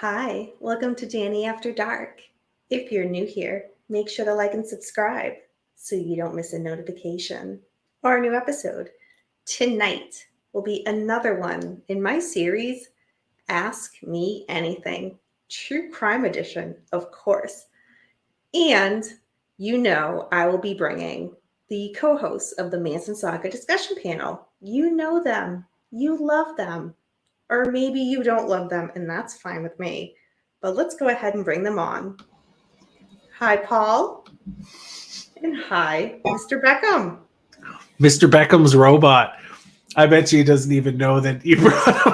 Hi, welcome to Danny After Dark. If you're new here, make sure to like and subscribe so you don't miss a notification or a new episode. Tonight will be another one in my series, Ask Me Anything, True Crime Edition, of course. And I will be bringing the co hosts of the Manson Saga Discussion Panel. You know them, you love them, or maybe you don't love them, and that's fine with me. But let's go ahead and bring them on. Hi, Paul. And hi, Mr. Beckham. Mr. Beckham's robot. I bet you he doesn't even know that you brought him on.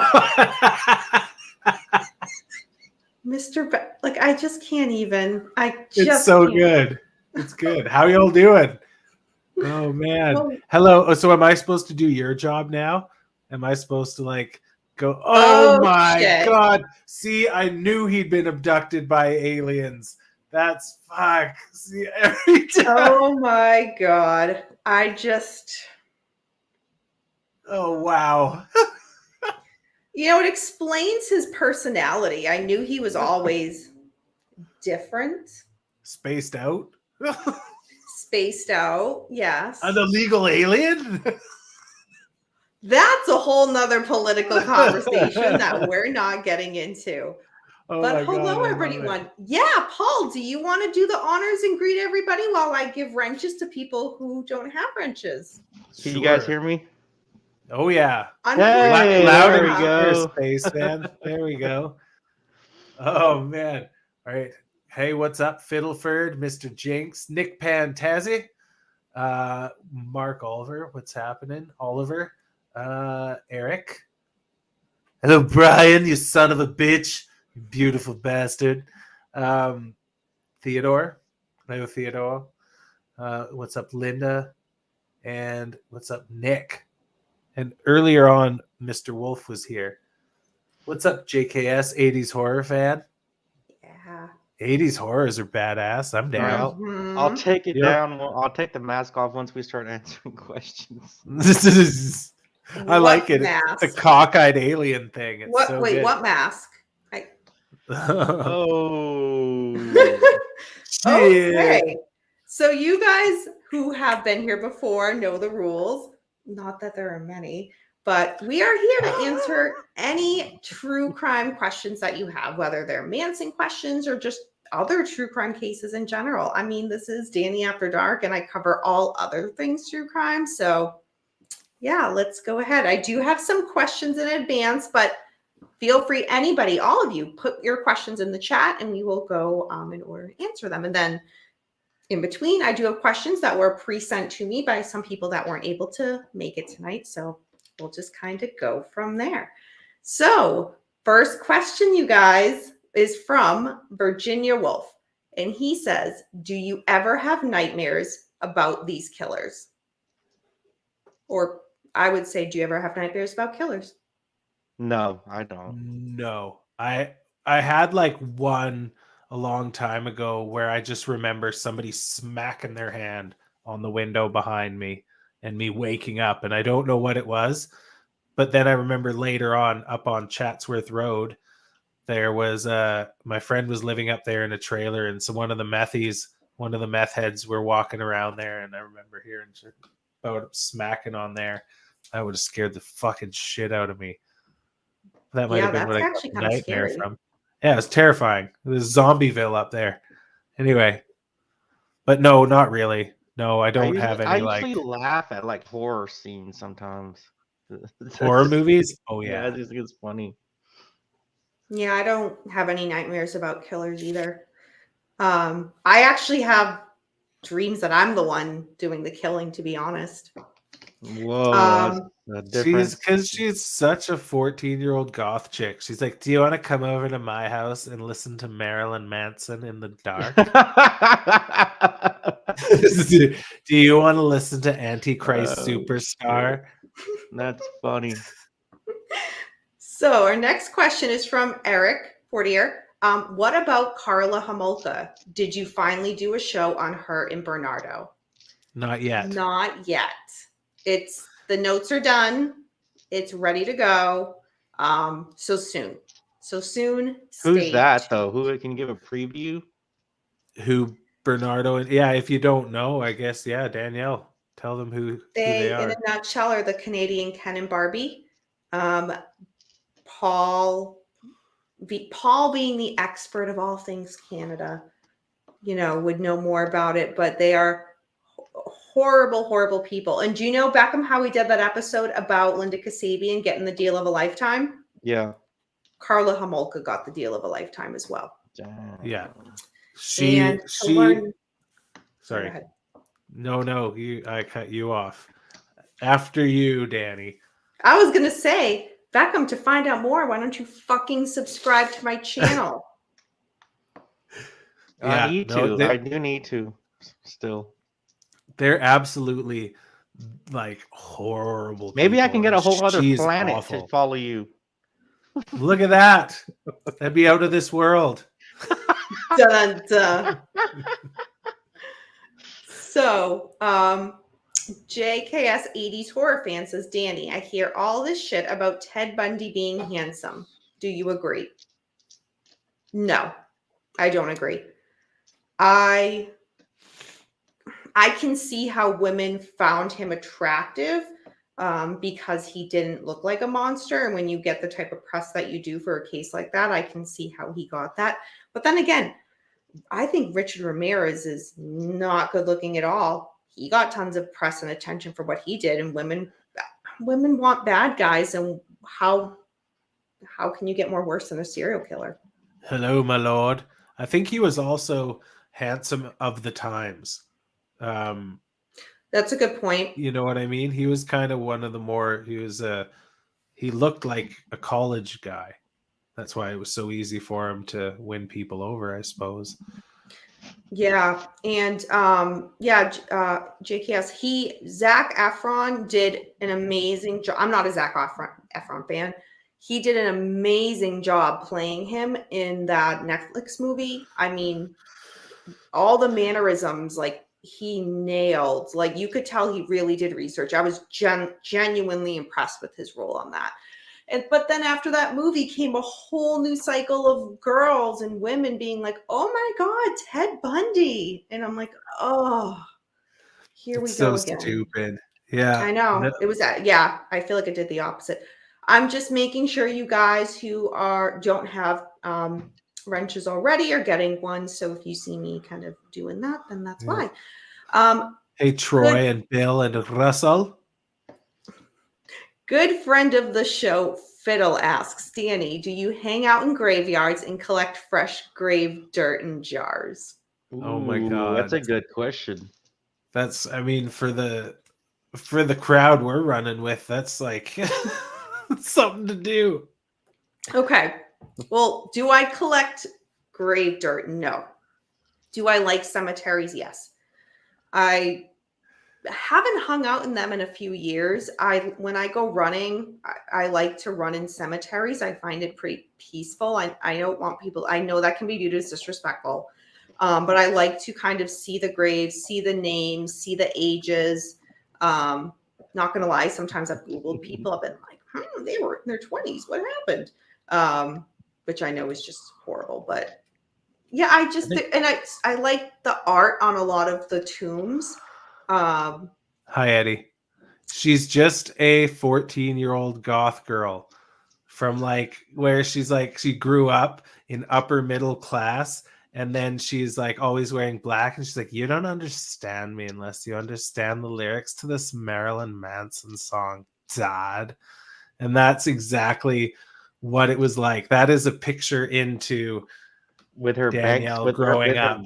I just can't even. It's so good. It's good. How y'all doing? Oh, man. Well, hello. So am I supposed to do your job now? Am I supposed to go, oh my shit. God. See, I knew he'd been abducted by aliens. That's fuck. See, every time. Oh my God. Oh, wow. It explains his personality. I knew he was always different. Spaced out? Spaced out, yes. An illegal alien? That's a whole nother political conversation that we're not getting into. Oh, but hello, everyone. Yeah, Paul, do you want to do the honors and greet everybody while I give wrenches to people who don't have wrenches? Can you guys hear me? Oh, yeah. Hey, loud there and we go. Space, man. There we go. Oh, man. All right. Hey, what's up, Fiddleford, Mr. Jinx, Nick Pantazzi, Mark Oliver, what's happening? Oliver, Eric. Hello, Brian, you son of a bitch. You beautiful bastard. Theodore. Hello, Theodore. What's up, Linda? And what's up, Nick? And earlier on, Mr. Wolf was here. What's up, JKS, 80s horror fan? Yeah. 80s horrors are badass. I'm down. I'll take it down. I'll take the mask off once we start answering questions. I like it. Mask? It's the cockeyed alien thing. It's what? So wait, good. What mask? Oh. Okay. So you guys who have been here before know the rules. Not that there are many, but we are here to answer any true crime questions that you have, whether they're Manson questions or just other true crime cases in general. I mean, this is Danny After Dark, and I cover all other things true crime. So yeah, let's go ahead. I do have some questions in advance, but feel free, anybody, all of you, put your questions in the chat and we will go in order to answer them. And then in between, I do have questions that were pre-sent to me by some people that weren't able to make it tonight. So we'll just kind of go from there. So first question, you guys, is from Virginia Wolf. And he says, do you ever have nightmares about these killers? Or I would say, do you ever have nightmares about killers? No, I don't. No. I had one a long time ago where I just remember somebody smacking their hand on the window behind me and me waking up, and I don't know what it was. But then I remember later on up on Chatsworth Road, there was my friend was living up there in a trailer, and so one of the meth heads were walking around there, and I remember hearing about smacking on there. That would have scared the fucking shit out of me. That might have been what I got a nightmare from. Yeah, it was terrifying. It was Zombieville up there. Anyway, but no, not really. No, I don't have any. I usually laugh at horror scenes sometimes. Horror movies? Oh yeah, I just think it's funny. Yeah, I don't have any nightmares about killers either. I actually have dreams that I'm the one doing the killing, to be honest. Whoa, she's such a 14-year-old goth chick. She's like, do you want to come over to my house and listen to Marilyn Manson in the dark? Do you want to listen to Antichrist Superstar? That's funny. So our next question is from Eric Portier. What about Carla Homolka? Did you finally do a show on her in Bernardo? Not yet. Not yet. The notes are done. It's ready to go. So soon. So soon. Who's stay that tuned. though? Who can you give a preview? Who Bernardo and yeah, if you don't know, I guess Danielle. Tell them who they They, in are. a nutshell, are the Canadian Ken and Barbie. Paul being the expert of all things Canada, would know more about it, but they are horrible, horrible people. And do you know, Beckham, how we did that episode about Linda Kasabian getting the deal of a lifetime? Yeah. Carla Homolka got the deal of a lifetime as well. Yeah. And to learn. Sorry. Go ahead. No, I cut you off. After you, Danny. I was gonna say, Beckham, to find out more, why don't you fucking subscribe to my channel? I need to. I do need to still. They're absolutely like horrible. Maybe I people, can get a and whole other she's planet awful. to follow you. Look at that. That'd be out of this world. Dun, dun. So, JKS 80s horror fan says, Danny, I hear all this shit about Ted Bundy being handsome. Do you agree? No, I don't agree. I can see how women found him attractive because he didn't look like a monster. And when you get the type of press that you do for a case like that, I can see how he got that. But then again, I think Richard Ramirez is not good looking at all. He got tons of press and attention for what he did, and women want bad guys. And how can you get more worse than a serial killer? Hello, my lord. I think he was also handsome of the times. That's a good point. You know what I mean? He was kind of one of the more. He looked like a college guy. That's why it was so easy for him to win people over, I suppose. Yeah, and JKS, Zac Efron did an amazing job. I'm not a Zac Efron fan. He did an amazing job playing him in that Netflix movie. I mean, all the mannerisms, like he nailed. Like you could tell he really did research. I was genuinely impressed with his role on that. But then after that movie came a whole new cycle of girls and women being like, oh my God, Ted Bundy. And I'm like, oh, here we go again. So stupid. Yeah. I know. No. It was that. Yeah. I feel like it did the opposite. I'm just making sure you guys who don't have wrenches already are getting one. So if you see me kind of doing that, then that's why. Hey, Troy and Bill and Russell. Good friend of the show, Fiddle, asks, Danny, do you hang out in graveyards and collect fresh grave dirt in jars? Oh my God. That's a good question. That's, I mean, for the crowd we're running with, that's like something to do. Okay. Well, do I collect grave dirt? No. Do I like cemeteries? Yes. I haven't hung out in them in a few years. When I go running, I like to run in cemeteries. I find it pretty peaceful. I don't want people, I know that can be viewed as disrespectful, but I like to kind of see the graves, see the names, see the ages. Not going to lie, sometimes I've Googled people. I've been like, they were in their 20s. What happened? Which I know is just horrible, but yeah, I like the art on a lot of the tombs. Hi, Eddie. She's just a 14-year-old goth girl from like where she's like, she grew up in upper middle class, and then she's like always wearing black, and she's like, you don't understand me unless you understand the lyrics to this Marilyn Manson song, Dad. And that's exactly what it was like. That is a picture into with her Danielle banks, growing up.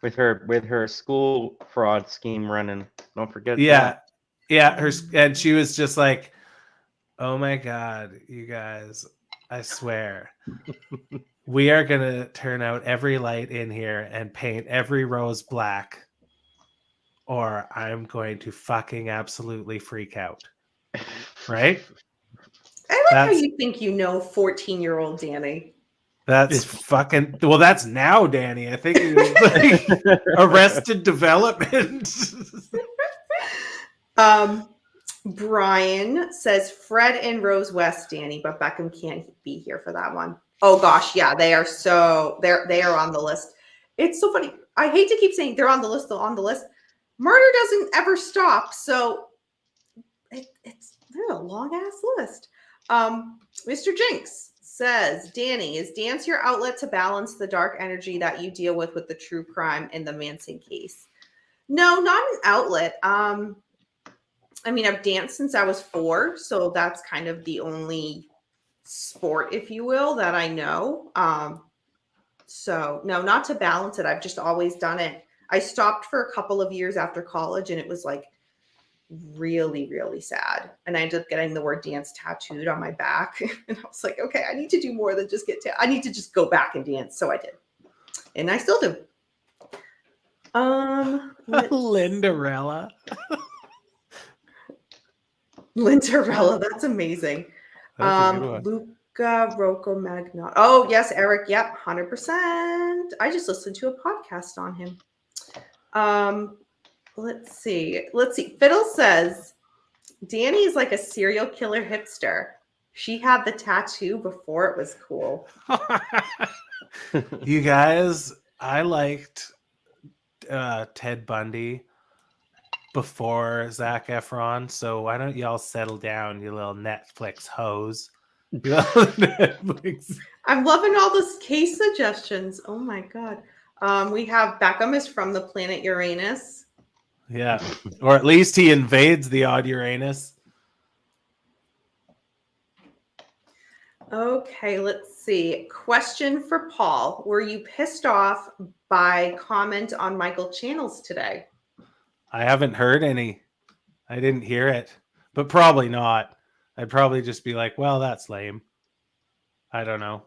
With her school fraud scheme running. Don't forget that. Yeah, and she was just like, oh my God, you guys, I swear. We are going to turn out every light in here and paint every rose black, or I'm going to fucking absolutely freak out. Right? I like how you think you know 14-year-old Danny. That's fucking, well, that's now Danny. I think he was like Arrested Development. Brian says Fred and Rose West, Danny, but Beckham can't be here for that one. Oh gosh, yeah, they are on the list. It's so funny. I hate to keep saying they're on the list, Murder doesn't ever stop, so they're a long ass list. Mr. Jinx says, Danny, is dance your outlet to balance the dark energy that you deal with the true crime in the Manson case? No, not an outlet. I mean, I've danced since I was 4, so that's kind of the only sport, if you will, that I know. So no, not to balance it. I've just always done it. I stopped for a couple of years after college, and it was like really, really sad. And I ended up getting the word dance tattooed on my back. And I was like, okay, I need to do more than just I need to just go back and dance. So I did. And I still do. Lindarella. Lindarella, that's amazing. That's a good one. Luca Rocco Magno. Oh, yes, Eric. Yep, 100%. I just listened to a podcast on him. Let's see. Fiddle says, Danny is like a serial killer hipster. She had the tattoo before it was cool. You guys, I liked Ted Bundy before Zac Efron, so why don't y'all settle down, you little Netflix hoes? Netflix. I'm loving all those case suggestions. Oh my god. We have Beckham is from the planet Uranus. Yeah, or at least he invades the odd Uranus. Okay, let's see. Question for Paul. Were you pissed off by comment on Michael Channels today? I haven't heard any. I didn't hear it, but probably not. I'd probably just be like, well, that's lame. I don't know.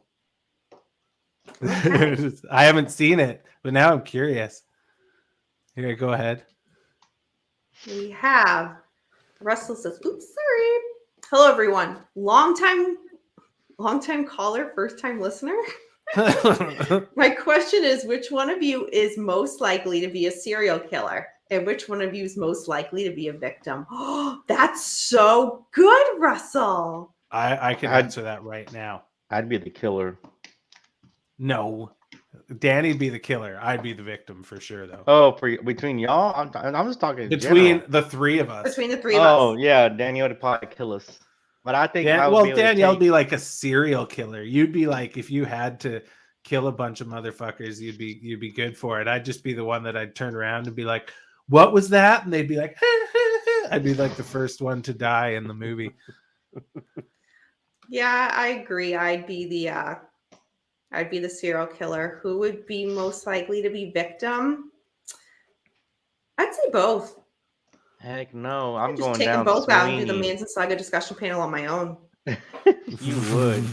Okay. I haven't seen it, but now I'm curious. Here, go ahead. We have Russell says, oops, sorry. Hello, everyone. Long time caller, first time listener. My question is, which one of you is most likely to be a serial killer? And which one of you is most likely to be a victim? Oh, that's so good, Russell. I can answer that right now. I'd be the killer. No. Danny'd be the killer. I'd be the victim for sure, though. Oh, between y'all? I'm just talking between general. the three of us. Between the three of us. Oh, yeah. Danielle would probably kill us. But I think Danielle'd be like a serial killer. You'd be like, if you had to kill a bunch of motherfuckers, you'd be good for it. I'd just be the one that I'd turn around and be like, what was that? And they'd be like, I'd be like the first one to die in the movie. Yeah, I agree. I'd be the serial killer. Who would be most likely to be victim? I'd say both. Heck no. I'm I'd just going take down them both out and do Sweeney. the Manson Saga Discussion Panel on my own. You would.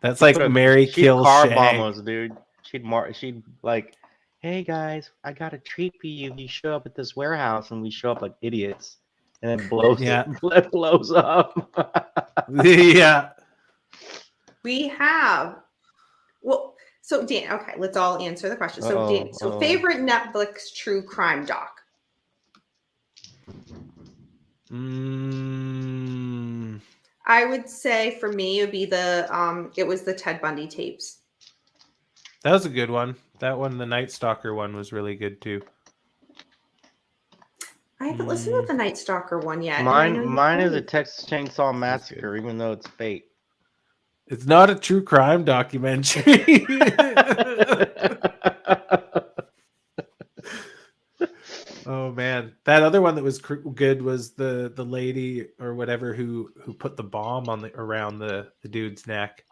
That's like Mary She'd kill car Shay. bomb us, dude. She'd like, hey guys, I got a treat for you. You show up at this warehouse, and we show up like idiots, and it blows. Yeah. It blows up. Yeah. We have, well, so Dan, okay, let's all answer the question. So Dan, favorite Netflix true crime doc? I would say for me, it would be it was the Ted Bundy tapes. That was a good one. That one, the Night Stalker one, was really good too. I haven't listened to the Night Stalker one yet. Mine is a Texas Chainsaw Massacre, even though it's fake. It's not a true crime documentary. Oh man, that other one that was good was the lady or whatever who put the bomb on around the dude's neck,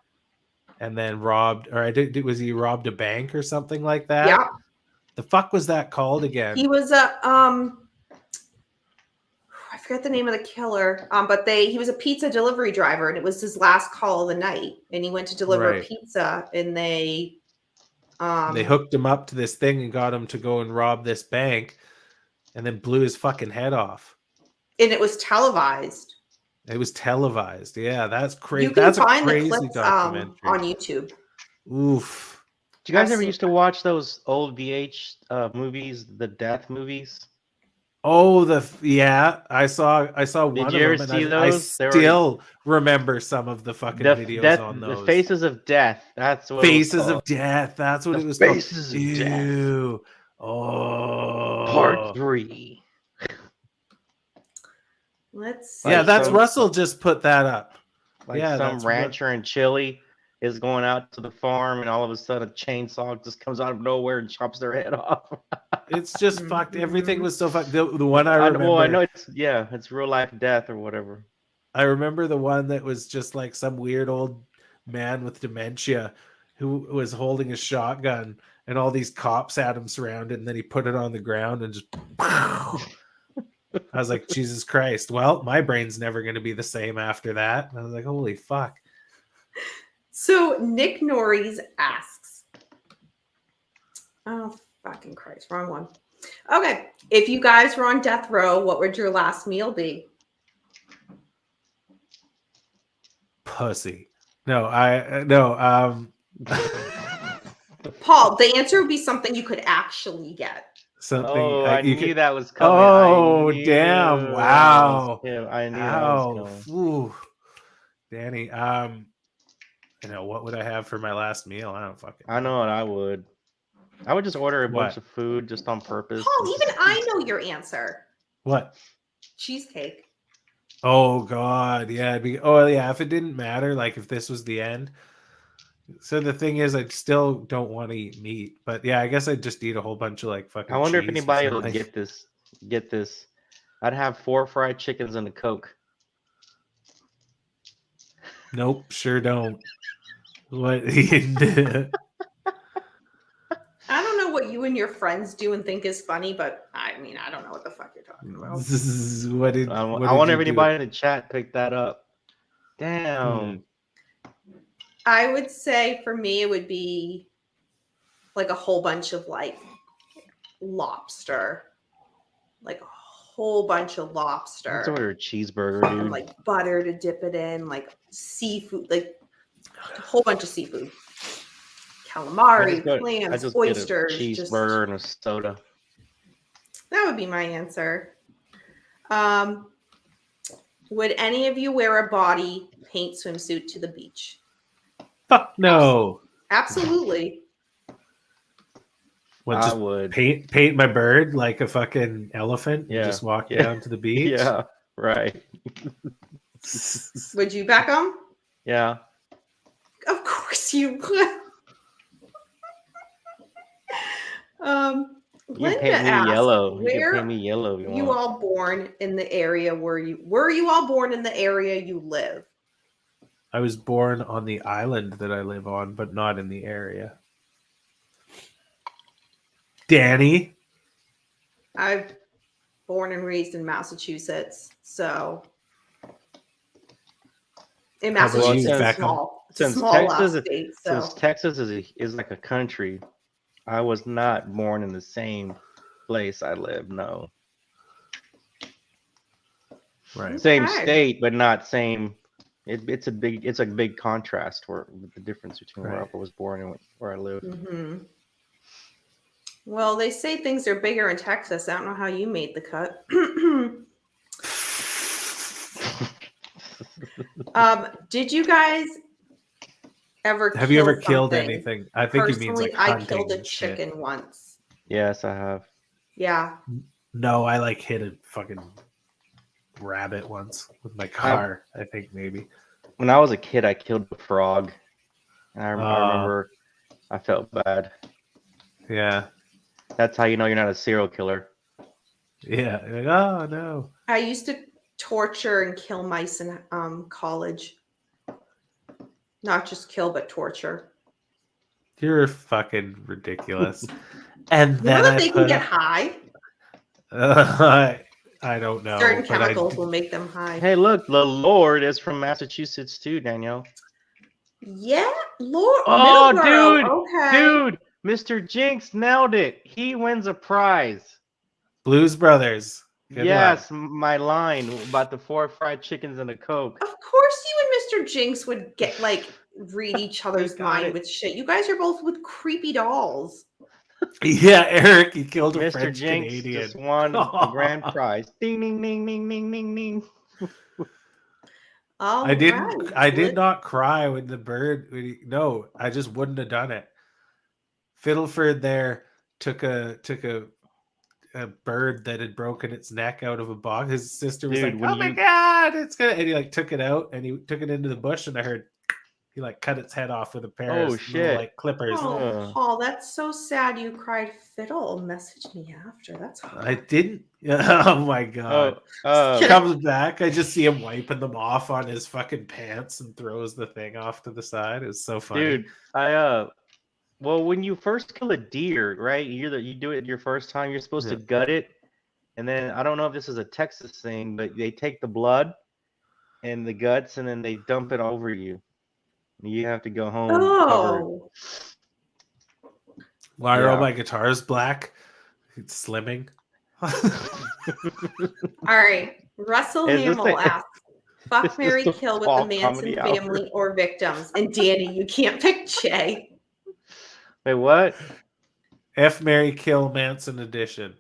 and then robbed, or was he robbed a bank or something like that? Yeah. The fuck was that called again? He was a I forget the name of the killer. But he was a pizza delivery driver, and it was his last call of the night, and he went to deliver a pizza, and they hooked him up to this thing and got him to go and rob this bank, and then blew his fucking head off. And it was televised. It was televised. Yeah, that's crazy. You can that's find a crazy the clips documentary on YouTube. Oof. Did you guys ever used to watch those old VH movies, the death movies? Oh, I saw one Did of you ever them, see and I those? They were still remember some of the fucking videos on the those. faces of death. That's what Faces it was of Death. That's what called. it was The called. faces of death. Ew. Part Oh. 3. Let's see. Yeah, Like that's some Russell just put that up. like Yeah, some that's rancher in Chile is going out to the farm, and all of a sudden a chainsaw just comes out of nowhere and chops their head off. It's just fucked. Everything Mhm. was so fucked. The one I remember. Well, I know it's real life death or whatever. I remember the one that was just like some weird old man with dementia who was holding a shotgun, and all these cops had him surrounded, and then he put it on the ground and just. I was like, Jesus Christ. Well, my brain's never going to be the same after that. And I was like, holy fuck. So Nick Norries asks, oh, fucking Christ, wrong one. Okay. If you guys were on death row, what would your last meal be? Pussy. No. Paul, the answer would be something you could actually get. Something. Oh, I you knew could. that was coming. Oh, I knew damn! that Wow. was I knew that Ow. was coming. Ooh. Danny. What would I have for my last meal? I don't fucking know. I know what I would. I would just order a bunch What? of food just on purpose. Paul, and even just- I know your answer. What? Cheesecake. Oh God, yeah. If it didn't matter, like if this was the end. So the thing is, I still don't want to eat meat, but yeah, I guess I'd just eat a whole bunch of like fucking. I wonder if cheese or anybody will something. get this. Get this. I'd have 4 fried chickens and a Coke. Nope, sure don't. What? I don't know what you and your friends do and think is funny, but I mean, I don't know what the fuck you're talking about. I wonder if anybody in the chat picked that up. Damn. I would say for me, it would be like a whole bunch of like lobster, like a whole bunch of lobster. Let's order a cheeseburger, and dude. like butter to dip it in, like seafood, like a whole bunch of seafood. Calamari, clams, oysters. Get a cheeseburger and a soda. That would be my answer. Would any of you wear a body paint swimsuit to the beach? Fuck no. Absolutely. I would paint my bird like a fucking elephant and just walk down to the beach. Yeah, right. Would you, Beckham? Yeah. Of course you would. You Linda can paint me asked, yellow. You where can paint me yellow if you want. all born in the area were you all born in the area you live? I was born on the island that I live on, but not in the area. Danny? I've born and raised in Massachusetts, so in How about you, Massachusetts, it's Beckham? small. It's a Since small Texas, state, so since Texas is like a country, I was not born in the same place I live. No, Right. same Okay. state, but not same. It's a big contrast with the difference between where I was born and where I live. Mhm. Well, they say things are bigger in Texas. I don't know how you made the cut. Did you guys ever Have you ever kill killed something? anything? I think he means Personally, like I hunting killed a and shit. chicken once. Yes, I have. Yeah. No, I like hit a fucking rabbit once with my car. I think maybe. When I was a kid, I killed a frog. I remember I felt bad. Yeah. That's how you know you're not a serial killer. Yeah. Like, oh no. I used to torture and kill mice in college. Not just kill, but torture. You're fucking ridiculous. And You then know that I they can get high? I don't know. Certain but chemicals will make them high. Hey, look, the Lord is from Massachusetts too, Danielle. Yeah, Lord. Oh, Middleborough. dude, Okay. dude, Mr. Jinx nailed it. He wins a prize. Blues Brothers. Good Yes, luck. my line about the 4 fried chickens and a Coke. Of course, you and Mr. Jinx would read each other's got mind it. with shit. You guys are both with creepy dolls. Yeah, Eric, he killed a Mr. French Jinx Canadian. just won the grand prize. Ding, ding, ding, ding, ding, ding, ding. All I did right. not cry when the bird. No, I just wouldn't have done it. Fiddleford there took a bird that had broken its neck out of a box. His sister was Dude, like, when "Oh my you god, it's gonna!" And he like took it out and he took it into the bush, and I heard he like cut its head off with a pair oh of little shit. like clippers. Oh, Ugh. Paul, that's so sad. You cried fiddle. Message me after. That's hard. I didn't. Oh my god. Oh, Comes back. I just see him wiping them off on his fucking pants and throws the thing off to the side. It's so funny. dude, well, when you first kill a deer, right? You do it your first time. You're supposed to gut it, and then I don't know if this is a Texas thing, but they take the blood and the guts, and then they dump it over you. You have to go home covered. Oh, Why are all Yeah. my guitars black? It's slimming. all right. Russell Is this Hamill a- asks, fuck, Is this Mary, the kill with fall the Manson comedy hour? family or victims. And Danny, you can't pick Jay. Wait, what? F. Mary Kill Manson edition.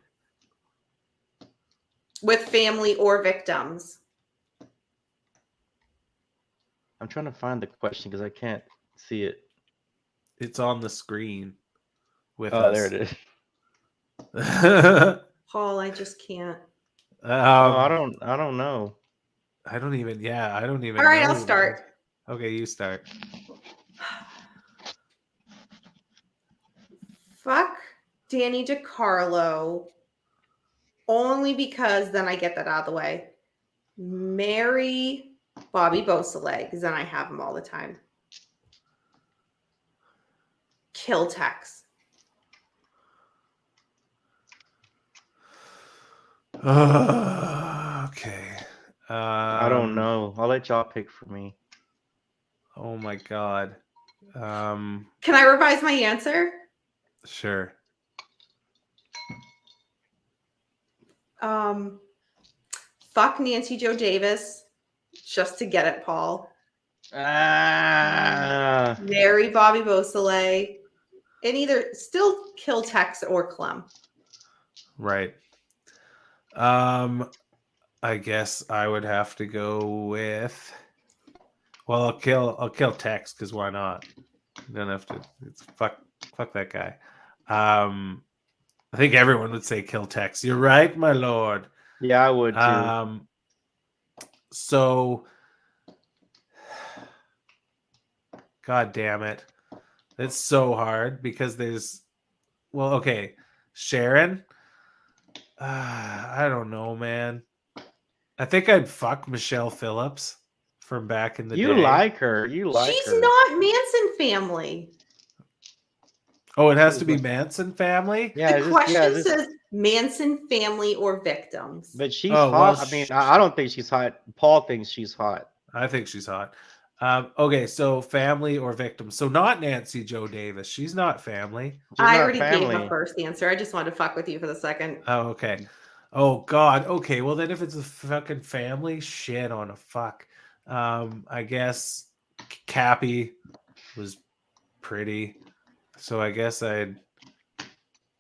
With family or victims. I'm trying to find the question because I can't see it. It's on the screen with Oh, us. there it is. Paul, I just can't. I don't know. I don't even. All right, I'll know. start. Okay, you start. Fuck Danny DiCarlo. Only because then I get that out of the way. Marry Bobby Beausoleil, because then I have him all the time. Kill Tex. Okay. I don't know. I'll let y'all pick for me. Oh my god. Can I revise my answer? Sure. Fuck Nancy Joe Davis, just to get it, Paul. Marry Bobby Beausoleil, and either still kill Tex or Clem. Right. I guess I would have to go with. Well, I'll kill Tex because why not? You don't have to. It's fuck that guy. I think everyone would say kill Tex. You're right, my lord. Yeah, I would too. So, god damn it, it's so hard because there's. Well, okay, Sharon. I don't know, man. I think I'd fuck Michelle Phillips from back in the day. You like her. She's not Manson family. Oh, it has to be Manson family? Yeah. The question says Manson family or victims. But she's Oh, hot. well, I mean, I don't think she's hot. Paul thinks she's hot. I think she's hot. Okay, so family or victim. So not Nancy Joe Davis. She's not family. I already gave my first answer. I just wanted to fuck with you for the second. Oh, okay. Oh God. Okay. Well, then if it's a fucking family, shit on a fuck. I guess Cappy was pretty. So I guess I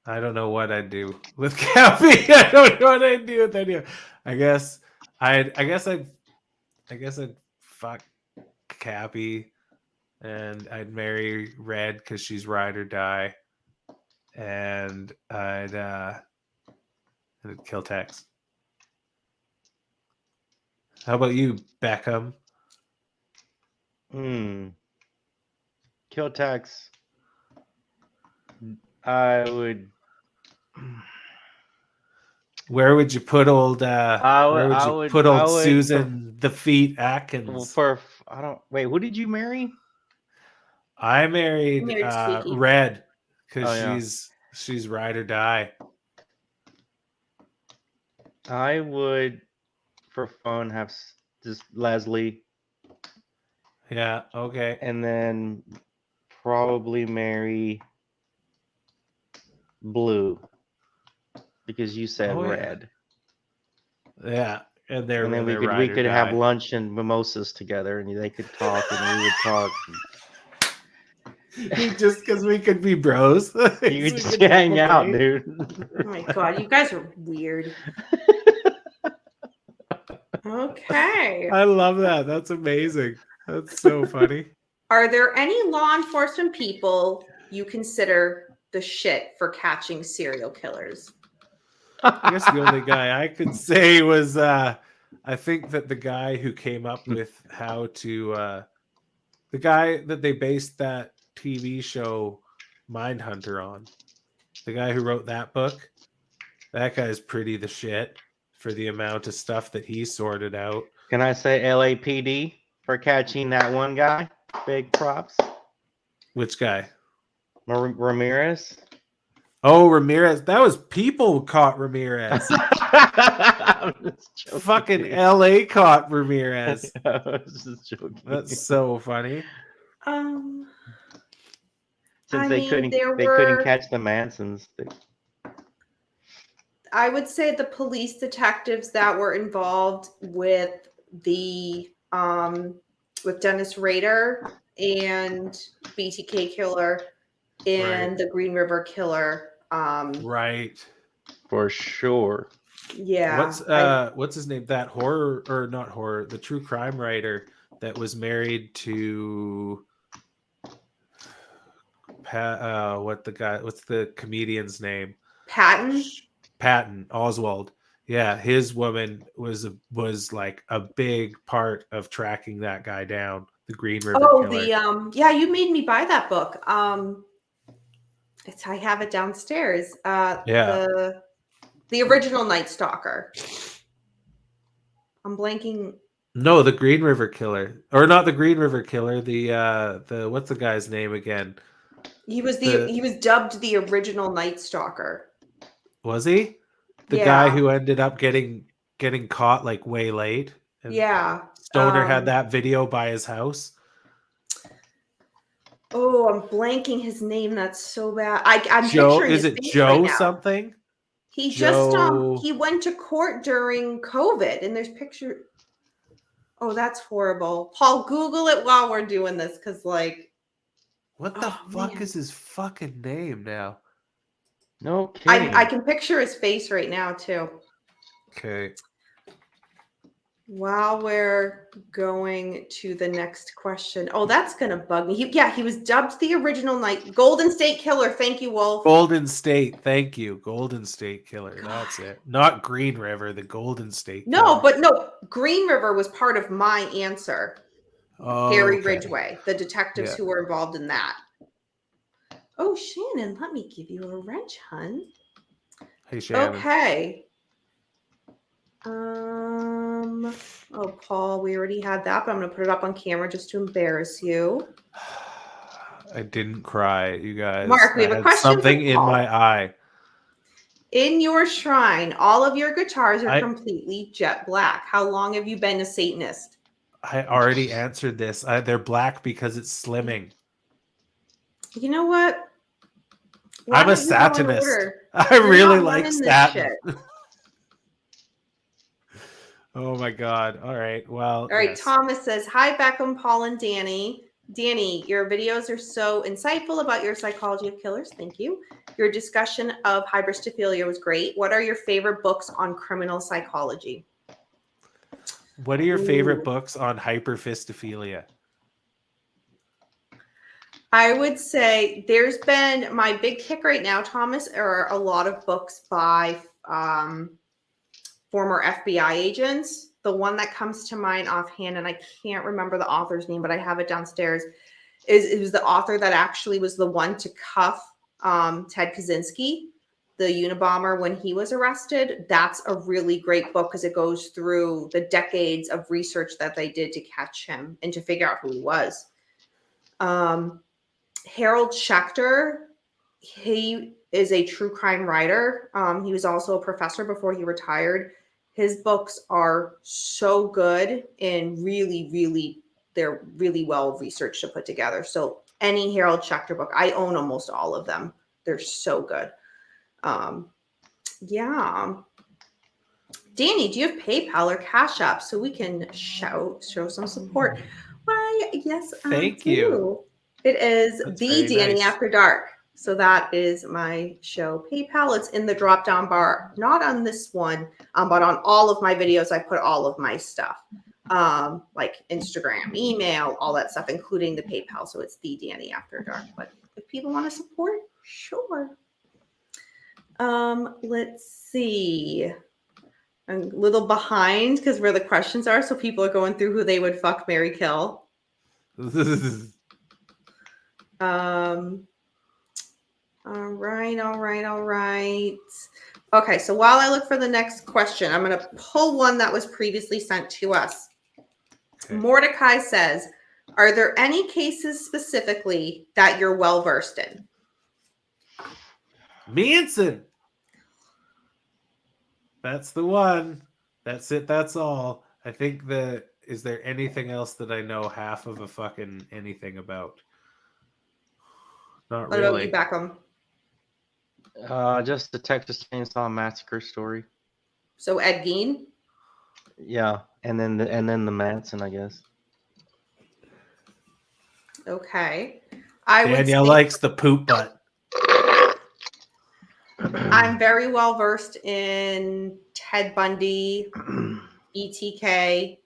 don't know what I'd do with Cappy. I don't know what I'd do with any. I guess I'd fuck Cappy, and I'd marry Red because she's ride or die, and I'd kill Tex. How about you, Beckham? Kill Tex. I would. Where would you put old? Put old Susan the Feet Atkins? I don't. Wait, who did you marry? I married Red because she's ride or die. I would, for fun, have just Leslie. Yeah. Okay. And then probably marry Blue because you said Red. Yeah. And then we could have lunch and mimosas together, and they could talk, and we would talk. Just because we could be bros. You could just hang out, dude. Oh my god, you guys are weird. Okay. I love that. That's amazing. That's so funny. Are there any law enforcement people you consider the shit for catching serial killers? I guess the only guy I could say was I think that the guy who came up with how to the guy that they based that TV show Mindhunter on, the guy who wrote that book, that guy's pretty the shit for the amount of stuff that he sorted out. Can I say LAPD for catching that one guy? Big props. Which guy? Ramirez. Oh, Ramirez. That was people caught Ramirez. I'm just joking, Fucking dude. LA caught Ramirez. I was just joking. That's so funny. Since I they mean, couldn't catch the Mansons. I would say the police detectives that were involved with the with Dennis Rader and BTK killer and the Green River killer. Right. For sure. Yeah. What's his name? That horror, or not horror, the true crime writer that was married to what's the comedian's name? Patton Oswald. Yeah, his woman was like a big part of tracking that guy down, the Green River Killer. Yeah, you made me buy that book. I have it downstairs. The original Night Stalker. I'm blanking. No, the Green River Killer, or not the Green River Killer. The what's the guy's name again? He was dubbed the original Night Stalker. Was he? The guy who ended up getting caught like way late. And Stoner had that video by his house. Oh, I'm blanking his name. That's so bad. I'm Joe. picturing Is his it face Joe right now. something? He Joe... just he went to court during COVID, and there's picture. Oh, that's horrible. Paul, Google it while we're doing this, because like, what the fuck is his fucking name now? No kidding. I can picture his face right now too. Okay. While we're going to the next question. Oh, that's gonna bug me. He was dubbed the original Golden State Killer. Thank you, Wolf. Golden State. Thank you. Golden State Killer. That's it. Not Green River, the Golden State Killer. No, Green River was part of my answer. Harry Ridgway, the detectives who were involved in that. Oh, Shannon, let me give you a wrench, hun. Hey, Shannon. Okay. Paul, we already had that, but I'm going to put it up on camera just to embarrass you. I didn't cry, you guys. Mark, we have a question. Something in my eye. In your shrine, all of your guitars are completely jet black. How long have you been a Satanist? I already answered this. They're black because it's slimming. You know what? I'm a Satanist. I really like Satan. Oh my God. All right. Well. All right. Thomas says, hi, Beckham, Paul, and Danny. Danny, your videos are so insightful about your psychology of killers. Thank you. Your discussion of hybristophilia was great. What are your favorite books on criminal psychology? What are your favorite books on hyperfistophilia? I would say there's been my big kick right now, Thomas, are a lot of books by former FBI agents. The one that comes to mind offhand, and I can't remember the author's name, but I have it downstairs, it was the author that actually was the one to cuff Ted Kaczynski, the Unabomber, when he was arrested. That's a really great book because it goes through the decades of research that they did to catch him and to figure out who he was. Harold Schechter, he is a true crime writer. He was also a professor before he retired. His books are so good and really, they're really well researched to put together. So any Harold Schechter book, I own almost all of them. They're so good. Yeah. Danny, do you have PayPal or Cash App so we can show some support? Why, yes, Thank you. It is That's the very Danny nice. After Dark. So that is my show PayPal. It's in the drop down bar, not on this one, but on all of my videos. I put all of my stuff, like Instagram, email, all that stuff, including the PayPal. So it's the Danny After Dark. But if people want to support, sure. Let's see. I'm a little behind because where the questions are, so people are going through who they would fuck, marry, kill. All right. Okay, so while I look for the next question, I'm going to pull one that was previously sent to us. Okay. Mordecai says, are there any cases specifically that you're well versed in? Manson. That's the one. That's it. That's all. I think that is there anything else that I know half of a fucking anything about? Not What really. about you, Beckham? Just the Texas Chainsaw Massacre story. So Ed Gein? Yeah, and then the Manson, I guess. Okay. I would Danielle say likes the poop butt. I'm very well versed in Ted Bundy, ETK,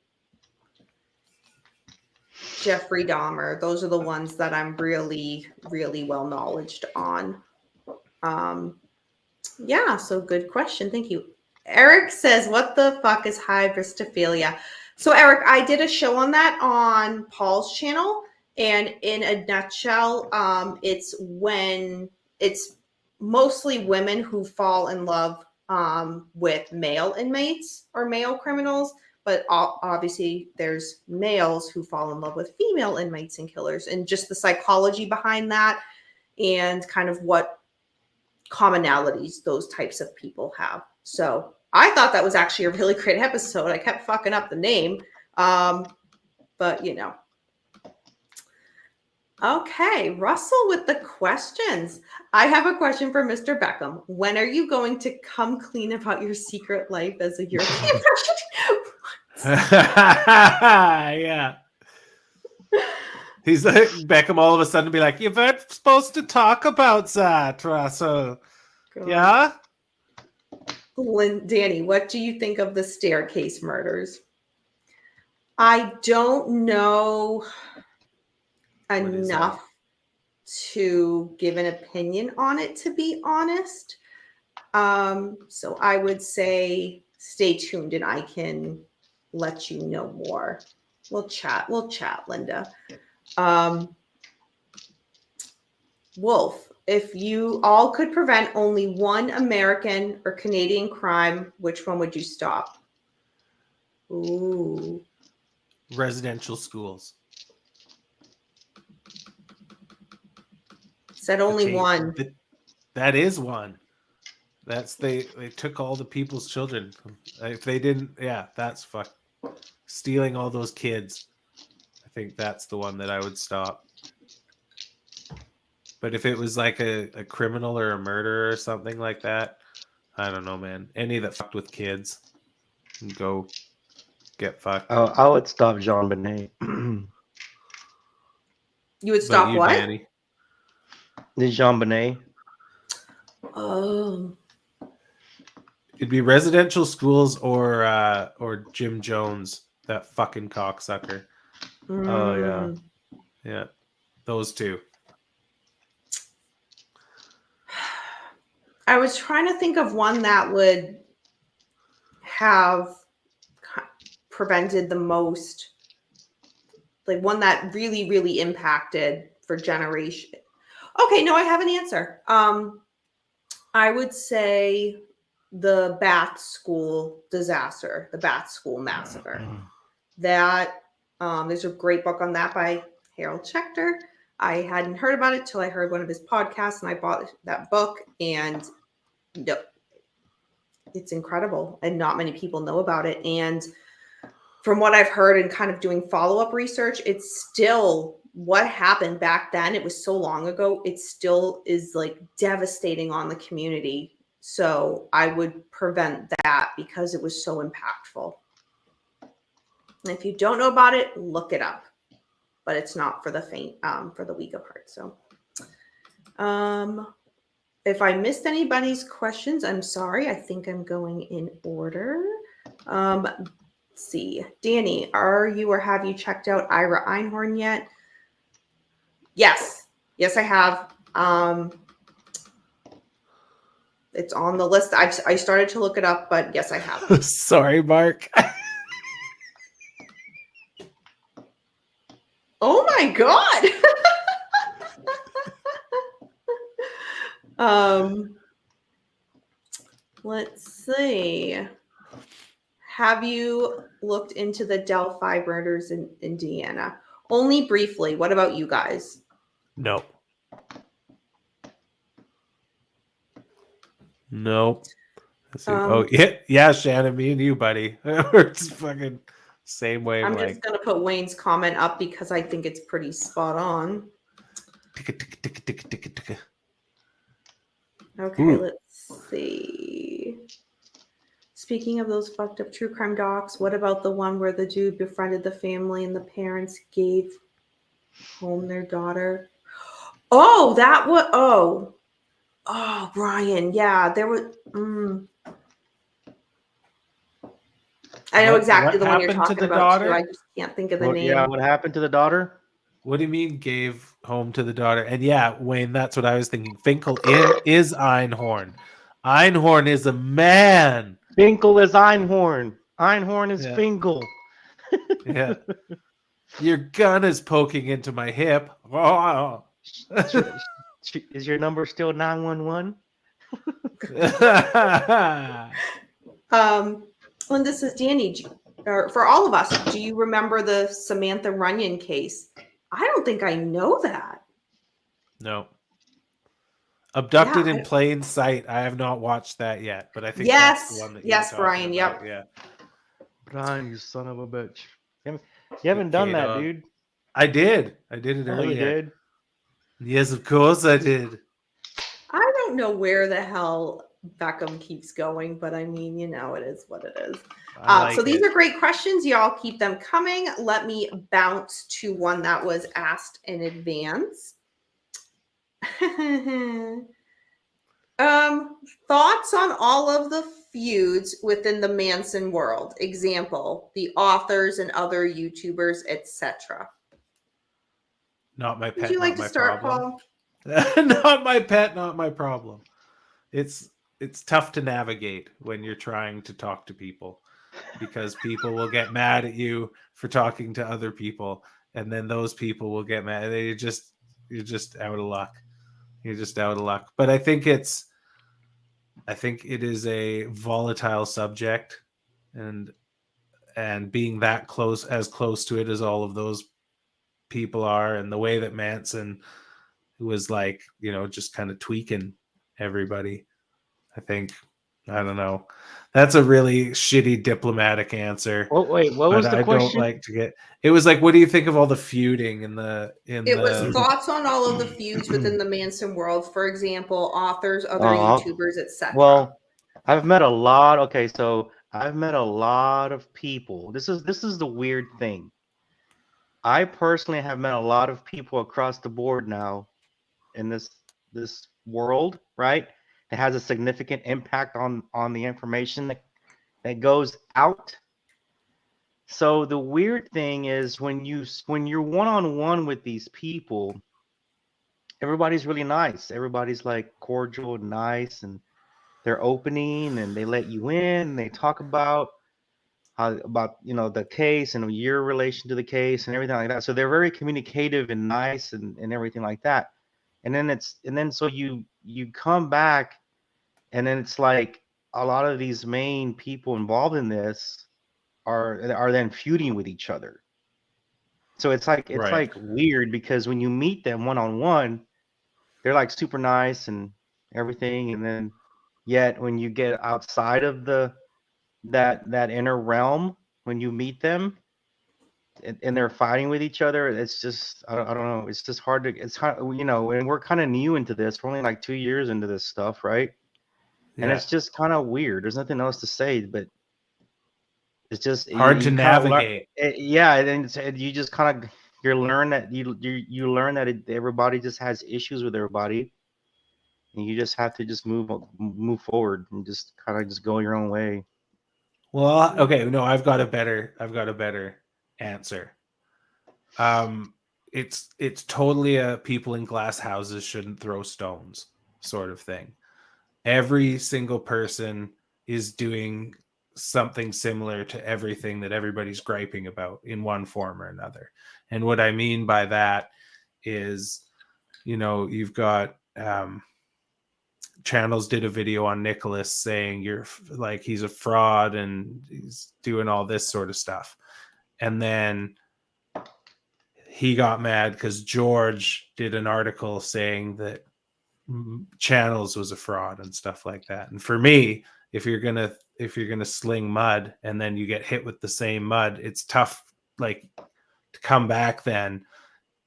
Jeffrey Dahmer. Those are the ones that I'm really, really well knowledged on. Yeah, so good question. Thank you. Eric says, what the fuck is hybristophilia? So, Eric, I did a show on that on Paul's channel. And in a nutshell, it's when it's mostly women who fall in love with male inmates or male criminals. But obviously, there's males who fall in love with female inmates and killers, and just the psychology behind that and kind of what commonalities those types of people have. So I thought that was actually a really great episode. I kept fucking up the name. But you know. Okay, Russell with the questions. I have a question for Mr. Beckham. When are you going to come clean about your secret life as a European Yeah. He's like Beckham all of a sudden be like, you weren't supposed to talk about that, Russell. Yeah? Danny, what do you think of the staircase murders? I don't know enough to give an opinion on it, to be honest. So I would say stay tuned and I can let you know more. We'll chat, Linda. Wolf, if you all could prevent only one American or Canadian crime, which one would you stop? Ooh. Residential schools. Said only one. That is one. That's they took all the people's children. If they didn't, yeah, that's fuck. Stealing all those kids. I think that's the one that I would stop. But if it was like a criminal or a murderer or something like that, I don't know, man. Any that fucked with kids can go get fucked. Oh, I would stop Jean Benet. You would stop what? Danny? The Jean Benet. Oh. It'd be residential schools or Jim Jones, that fucking cocksucker. Oh yeah. Yeah. Those two. I was trying to think of one that would have prevented the most, like one that really, really impacted for generation. Okay, no, I have an answer. I would say the Bath School disaster, the Bath School massacre. That there's a great book on that by Harold Schechter. I hadn't heard about it till I heard one of his podcasts, and I bought that book, and it's incredible, and not many people know about it. And from what I've heard and kind of doing follow-up research, it's still what happened back then. It was so long ago. It still is like devastating on the community. So I would prevent that because it was so impactful. And if you don't know about it, look it up. but it's not for the faint, for the weak of heart. So, if I missed anybody's questions, I'm sorry. I think I'm going in order. Let's see, Danny, are you or have you checked out Ira Einhorn yet? Yes, I have. It's on the list. I started to look it up, but yes, I have. Sorry, Mark. Oh my god. Let's see. Have you looked into the Delphi murders in Indiana? Only briefly. What about you guys? No. Nope. Yeah, Shannon, me and you, buddy. We're just fucking same way. I'm just gonna put Wayne's comment up because I think it's pretty spot on. Okay, let's see. Speaking of those fucked up true crime docs, what about the one where the dude befriended the family and the parents gave home their daughter? Oh, that was oh, Brian. Yeah, there was. I know exactly the one you're talking about too. I just can't think of the name. Yeah, what happened to the daughter? What do you mean gave home to the daughter? And yeah, Wayne, that's what I was thinking. Finkel is Einhorn. Einhorn is a man. Finkel is Einhorn. Einhorn is Finkel. Yeah. Your gun is poking into my hip. Oh. Is your number still 911? And this is Danny. For all of us, do you remember the Samantha Runyon case? I don't think I know that. No. Abducted in Plain Sight. I have not watched that yet, but I think that's the one that you're talking Brian. about. Yep. Yeah. Brian, you son of a bitch. You haven't done that, dude. I did. I did it earlier. You did? Yes, of course I did. I don't know where the hell Beckham keeps going, but I mean, you know, it is what it is. So these are great questions. Y'all keep them coming. Let me bounce to one that was asked in advance. Thoughts on all of the feuds within the Manson world? Example, the authors and other YouTubers, etc. Not my pet. Would you like to start, Paul? Not my pet, not my problem. It's tough to navigate when you're trying to talk to people because people will get mad at you for talking to other people, and then those people will get mad. You're just out of luck. You're just out of luck. But I think it is a volatile subject, and being that close to it as all of those people are, and the way that Manson was like, you know, just kind of tweaking everybody. I don't know. That's a really shitty diplomatic answer. Oh, wait, what was the question? I don't like to get. It was like, what do you think of all the feuding It was thoughts on all of the feuds within the Manson world. For example, authors, other YouTubers, etc. Well, I've met a lot. Okay, so I've met a lot of people. This is the weird thing. I personally have met a lot of people across the board now in this world, right? It has a significant impact on the information that goes out. So the weird thing is when you're one-on-one with these people, everybody's really nice. Everybody's like cordial and nice, and they're opening and they let you in and they talk about the case and your relation to the case and everything like that. So they're very communicative and nice and everything like that. And then so you come back, and then it's like a lot of these main people involved in this are then feuding with each other. So it's like weird because when you meet them one on one, they're like super nice and everything, and then yet when you get outside of that inner realm, when you meet them and they're fighting with each other, it's just I don't know. It's just hard to. It's kind of, and we're kind of new into this. We're only like 2 years into this stuff, right? Yeah. And it's just kind of weird. There's nothing else to say, but it's just hard to navigate. Yeah, and you just kind of you learn that you learn that everybody just has issues with everybody, and you just have to just move forward and just kind of just go your own way. Well, okay, no, I've got a better answer. It's totally a people in glass houses shouldn't throw stones sort of thing. Every single person is doing something similar to everything that everybody's griping about in one form or another. And what I mean by that is, you've got Channels did a video on Nicholas saying he's a fraud and he's doing all this sort of stuff. And then he got mad because George did an article saying that Channels was a fraud and stuff like that. And for me, if you're gonna sling mud and then you get hit with the same mud, it's tough to come back then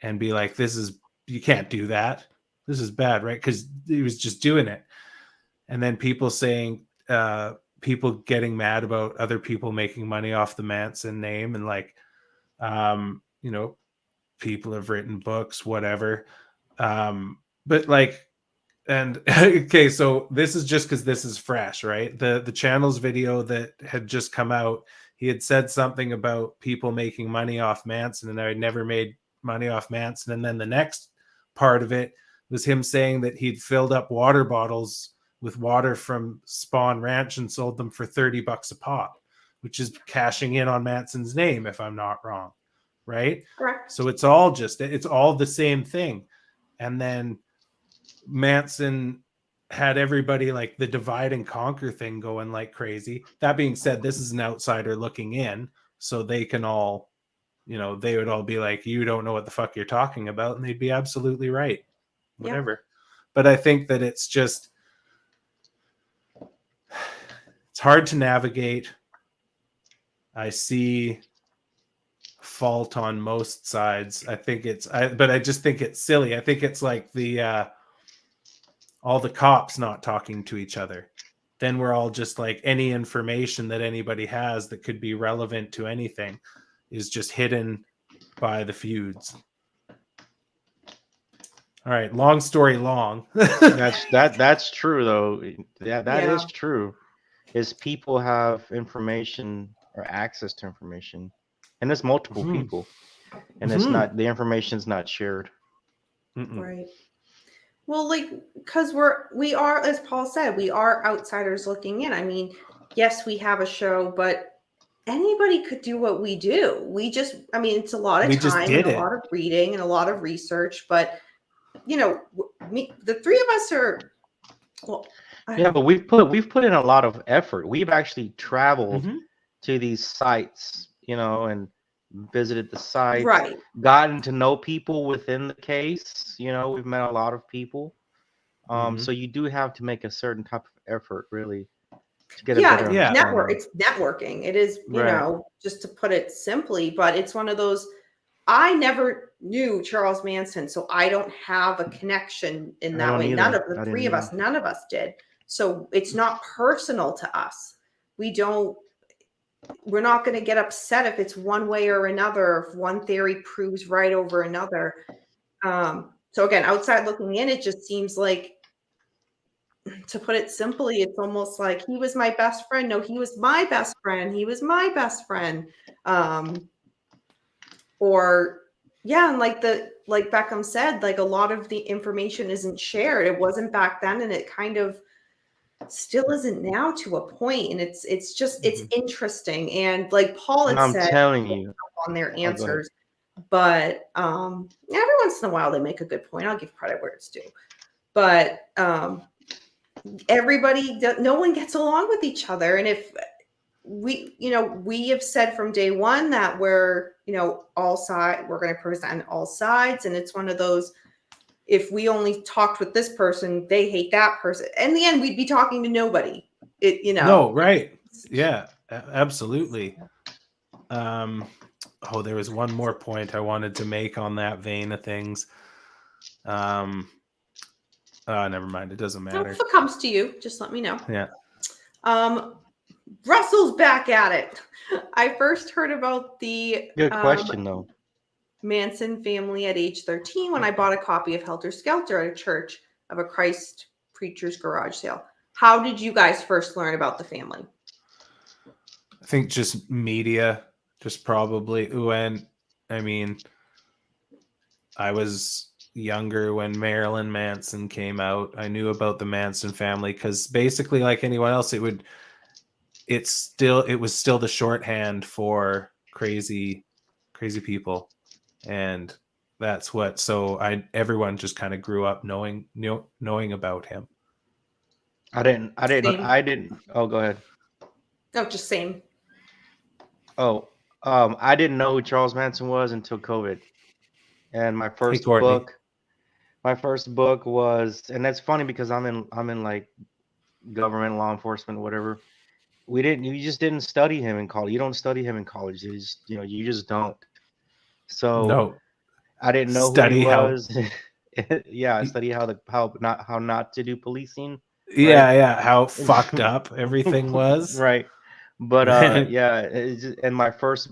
and be like, you can't do that. This is bad, right? Because he was just doing it. And then people saying, people getting mad about other people making money off the Manson name, and people have written books, whatever. And okay, so this is just because this is fresh, right? The Channels video that had just come out, he had said something about people making money off Manson, and I had never made money off Manson. And then the next part of it was him saying that he'd filled up water bottles with water from Spawn Ranch and sold them for $30 a pop, which is cashing in on Manson's name, if I'm not wrong, right? Correct. So it's all the same thing. And then Manson had everybody like the divide and conquer thing going like crazy. That being said, this is an outsider looking in, so they can all, they would all be like, you don't know what the fuck you're talking about, and they'd be absolutely right. Whatever. Yeah. But I think that it's hard to navigate. I see fault on most sides. I think but I just think it's silly. I think it's like all the cops not talking to each other. Then we're all just like, any information that anybody has that could be relevant to anything is just hidden by the feuds. All right, long story long. That's true though. That is true. Is people have information or access to information, and there's multiple people, and it's not, the information's not shared. Right. Well, because we are, as Paul said, we are outsiders looking in. I mean, yes, we have a show, but anybody could do what we do. It's a lot of time and a lot of reading and a lot of research, but the three of us are, but we've put in a lot of effort. We've actually traveled to these sites, and visited the site, right? Gotten to know people within the case. We've met a lot of people. So you do have to make a certain type of effort, really, to get a better understanding. It's networking. It is, just to put it simply, but it's one of those. I never knew Charles Manson, so I don't have a connection in that way. None of the three of us, none of us did. So it's not personal to us. We're not going to get upset if it's one way or another, if one theory proves right over another. So again, outside looking in, it just seems like, to put it simply, it's almost like he was my best friend. No, he was my best friend. He was my best friend. And like Beckham said, like a lot of the information isn't shared. It wasn't back then, and it kind of still isn't now to a point. And it's interesting. And like Paul had said, I'm telling you, on their answers, but every once in a while they make a good point. I'll give credit where it's due. But no one gets along with each other. And if we have said from day one that we're going to present all sides. And it's one of those, if we only talked with this person, they hate that person. In the end, we'd be talking to nobody. No, right. Yeah, absolutely. There was one more point I wanted to make on that vein of things. Never mind. It doesn't matter. If it comes to you, just let me know. Yeah. Russell's back at it. I first heard about the good question though. Manson family at age 13 when I bought a copy of Helter Skelter at a church of a Christ preacher's garage sale. How did you guys first learn about the family? I think just media, just probably when, I mean, I was younger when Marilyn Manson came out. I knew about the Manson family because basically, like anyone else, it was still the shorthand for crazy people, and that's what. So everyone just kind of grew up knowing about him. I didn't. Same. Oh, go ahead. No, just same. Oh, I didn't know who Charles Manson was until COVID, and my first Courtney. book was, and that's funny because I'm in like government, law enforcement, whatever. You just didn't study him in college. You don't study him in college. You just don't. So No, I didn't know who he was. Yeah, I study how not to do policing. Yeah, how fucked up everything was. Right. But yeah, and my first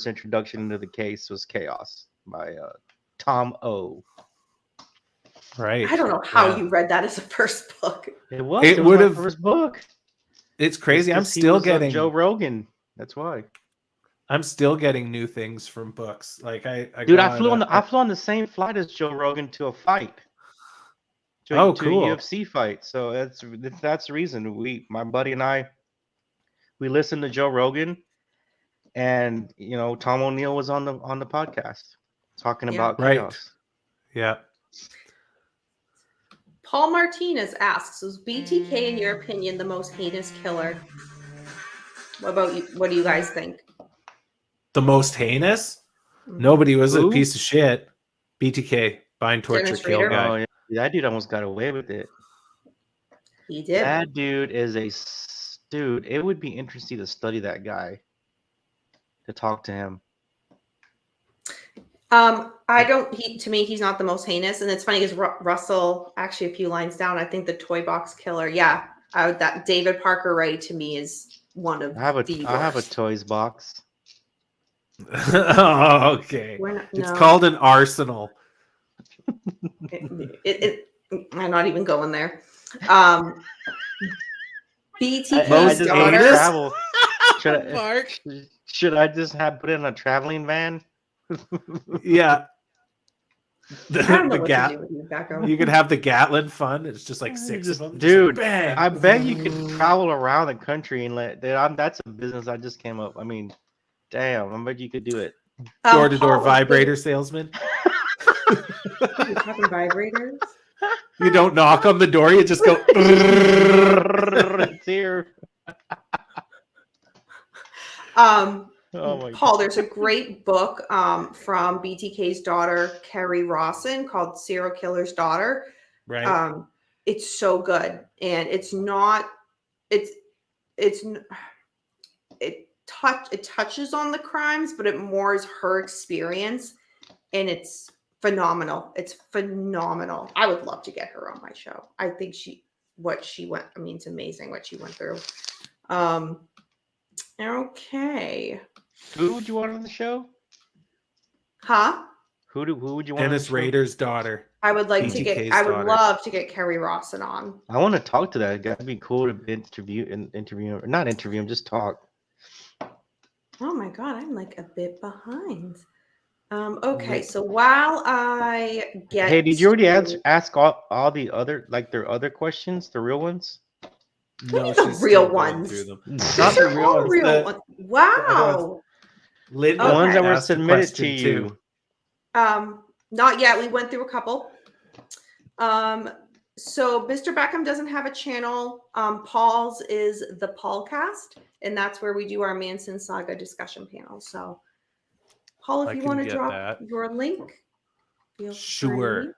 introduction into the case was Chaos by Tom O. Right. I don't know how you read that as a first book. It was my first book. It's crazy. I'm still getting Joe Rogan. That's why. I'm still getting new things from books. Like I flew on the same flight as Joe Rogan to a fight. To a UFC fight. So that's the reason my buddy and I, we listened to Joe Rogan, and Tom O'Neill was on the podcast talking about Chaos. Yeah. Paul Martinez asks, was BTK, in your opinion, the most heinous killer? What about you? What do you guys think? The most heinous? Nobody was a piece of shit. BTK, bind, torture, kill guy. Oh, yeah. That dude almost got away with it. He did. That dude is dude. It would be interesting to study that guy, to talk to him. To me, he's not the most heinous, and it's funny because Russell, actually a few lines down, I think the toy box killer. Yeah, that David Parker Ray to me is one of the worst. I have a toys box. Oh, okay. It's called an arsenal. I'm not even going there. BTK's daughter. Mark, should I just put it in a traveling van? Yeah. The you could have the Gatlin fun. It's just like 6 of them. Dude, like, bang. I bet you could travel around the country and that's a business I just came up. I mean, damn, I bet you could do it. Door-to-door vibrator salesman. You're talking vibrators? You don't knock on the door, you just go. It's here. Paul, there's a great book from BTK's daughter, Kerry Rawson, called Serial Killer's Daughter. Right. It's so good. And it touches on the crimes, but it more is her experience. And it's phenomenal. It's phenomenal. I would love to get her on my show. I think it's amazing what she went through. Okay. Who would you want on the show? Huh? Who would you want? Dennis Rader's daughter. I would love to get Kerry Rawson on. I want to talk to that guy. It'd be cool to interview him. Not interview him, just talk. Oh my god, I'm like a bit behind. Okay, so while I get Hey, did you already ask all the other, like, their other questions, the real ones? No, the real ones. Not the real ones. Wow. The ones that were submitted to you. Not yet. We went through a couple. So Mr. Beckham doesn't have a channel. Paul's is the Paulcast, and that's where we do our Manson Saga discussion panel. So, Paul, if you want to drop your link, feel free.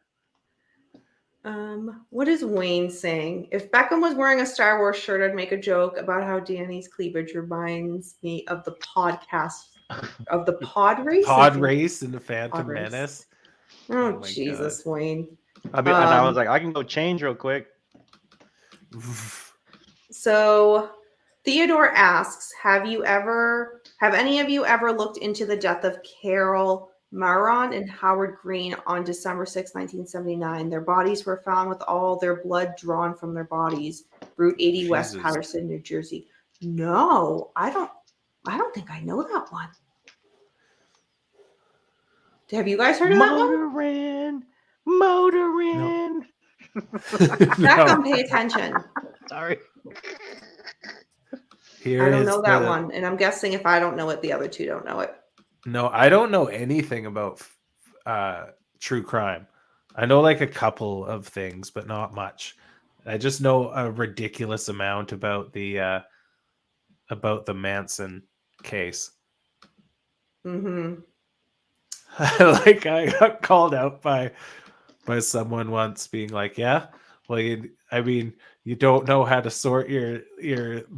What is Wayne saying? If Beckham was wearing a Star Wars shirt, I'd make a joke about how Danny's cleavage reminds me of the podcast of the pod race. Pod race in the Phantom Menace. Oh Jesus, God. Wayne. And I was like, I can go change real quick. So Theodore asks, have any of you ever looked into the death of Carol Maron and Howard Green on December 6, 1979. Their bodies were found with all their blood drawn from their bodies. Route 80 West Jesus. Patterson, New Jersey. No, I don't think I know that one. Have you guys heard of that one? Motorin. Beckham, pay attention. Sorry. Here I don't is know that the- one, and I'm guessing if I don't know it, the other two don't know it. No, I don't know anything about true crime. I know like a couple of things, but not much. I just know a ridiculous amount about the Manson case. Mm-hmm. Like I got called out by someone once being like, yeah, well, you don't know how to sort your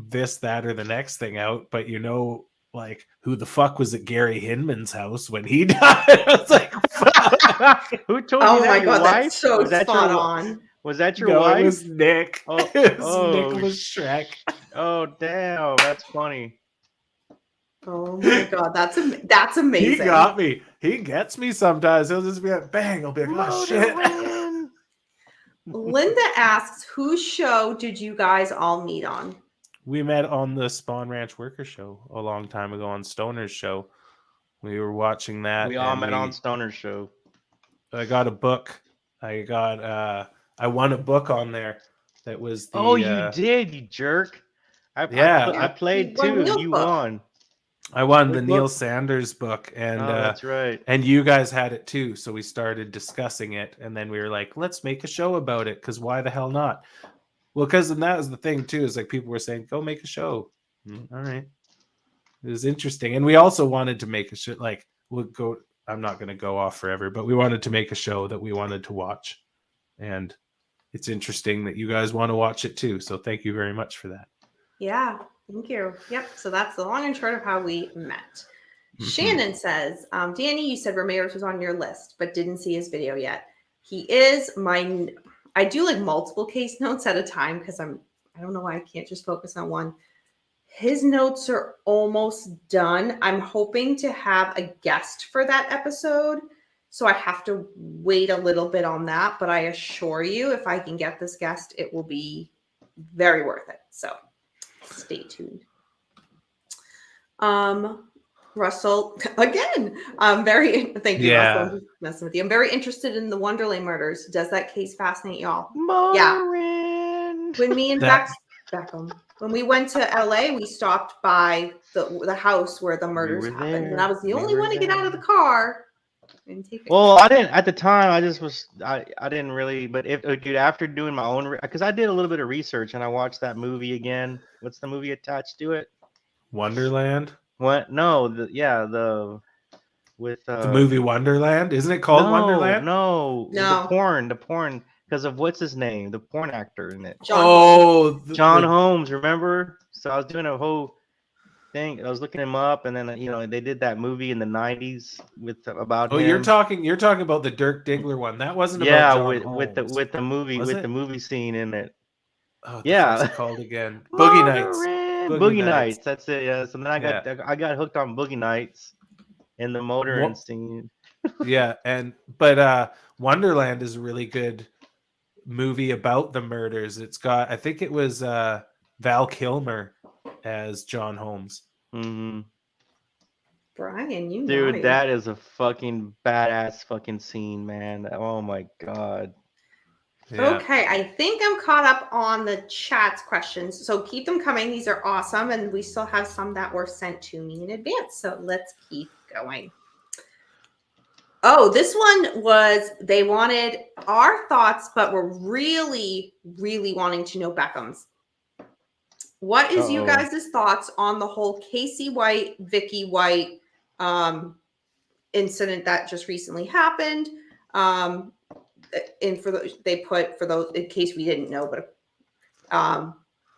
this, that, or the next thing out, but you know, like, who the fuck was at Gary Hinman's house when he died? I was like, fuck. Who told Oh you that? my Your god, wife? that's so Was that spot your, on. Was that your No, wife? it was Nick. Oh, It was oh, Nicholas Shrek. Oh damn, that's funny. Oh my god, that's amazing. He got me. He gets me sometimes. He'll just be like, bang. I'll be like, oh shit. Motorin. Linda asks, whose show did you guys all meet on? We met on the Spawn Ranch Worker Show a long time ago on Stoner's show. We were watching that. We all and met on Stoner's show. I got a book. I won a book on there. That was the. Oh, you did, you jerk! I played You won too. Neil's You book. won. I won the What Neil book? Sanders book, and Oh, that's right. and you guys had it too. So we started discussing it, and then we were like, let's make a show about it, because why the hell not? Well, because that was the thing too. Is like people were saying, go make a show. All right, it was interesting, and we also wanted to make a show. Like we'll go. I'm not going to go off forever, but we wanted to make a show that we wanted to watch, and it's interesting that you guys want to watch it too. So thank you very much for that. Yeah, thank you. Yep. So that's the long and short of how we met. Mhm. Shannon says, Danny, you said Ramirez was on your list, but didn't see his video yet. He is my. I do like multiple case notes at a time because I don't know why I can't just focus on one. His notes are almost done. I'm hoping to have a guest for that episode. So I have to wait a little bit on that. But I assure you, if I can get this guest, it will be very worth it. So stay tuned. Russell, again, thank you, Yeah. Russell. I'm just messing with you. I'm very interested in the Wonderland murders. Does that case fascinate y'all? Motorin. When me and Beckham, when we went to LA, we stopped by the house where the murders were happened. there. And I was the We only were one to get out of the there. car and take it. Well, I didn't at the time. I just was. I didn't really. But dude, after doing my own, because I did a little bit of research and I watched that movie again. What's the movie attached to it? Wonderland. What? No. The with The movie Wonderland, isn't it called Wonderland? No. No. The porn. Because of what's his name? The porn actor in it. John John Holmes. Remember? So I was doing a whole thing. I was looking him up, and then they did that movie in the '90s about Oh, him. you're talking about the Dirk Diggler one. That wasn't Yeah, about John Holmes. with the movie Was with it? the movie scene in it. Oh, Yeah. what's it called again? Boogie Nights. Boogie Nights. That's it. Yeah. So then I Yeah. got hooked on Boogie Nights in the motoring scene. Yeah, but Wonderland is a really good movie about the murders. It's got, I think it was Val Kilmer as John Holmes. Mm-hmm. Brian, you Dude, naughty. that is a fucking badass fucking scene, man. Oh my god. Yeah. Okay, I think I'm caught up on the chat's questions. So keep them coming. These are awesome. And we still have some that were sent to me in advance. So let's keep going. Oh, this one was, they wanted our thoughts, but were really, really wanting to know Beckham's. What is you guys' thoughts on the whole Casey White, Vicky White incident that just recently happened? And they put, for those, in case we didn't know, but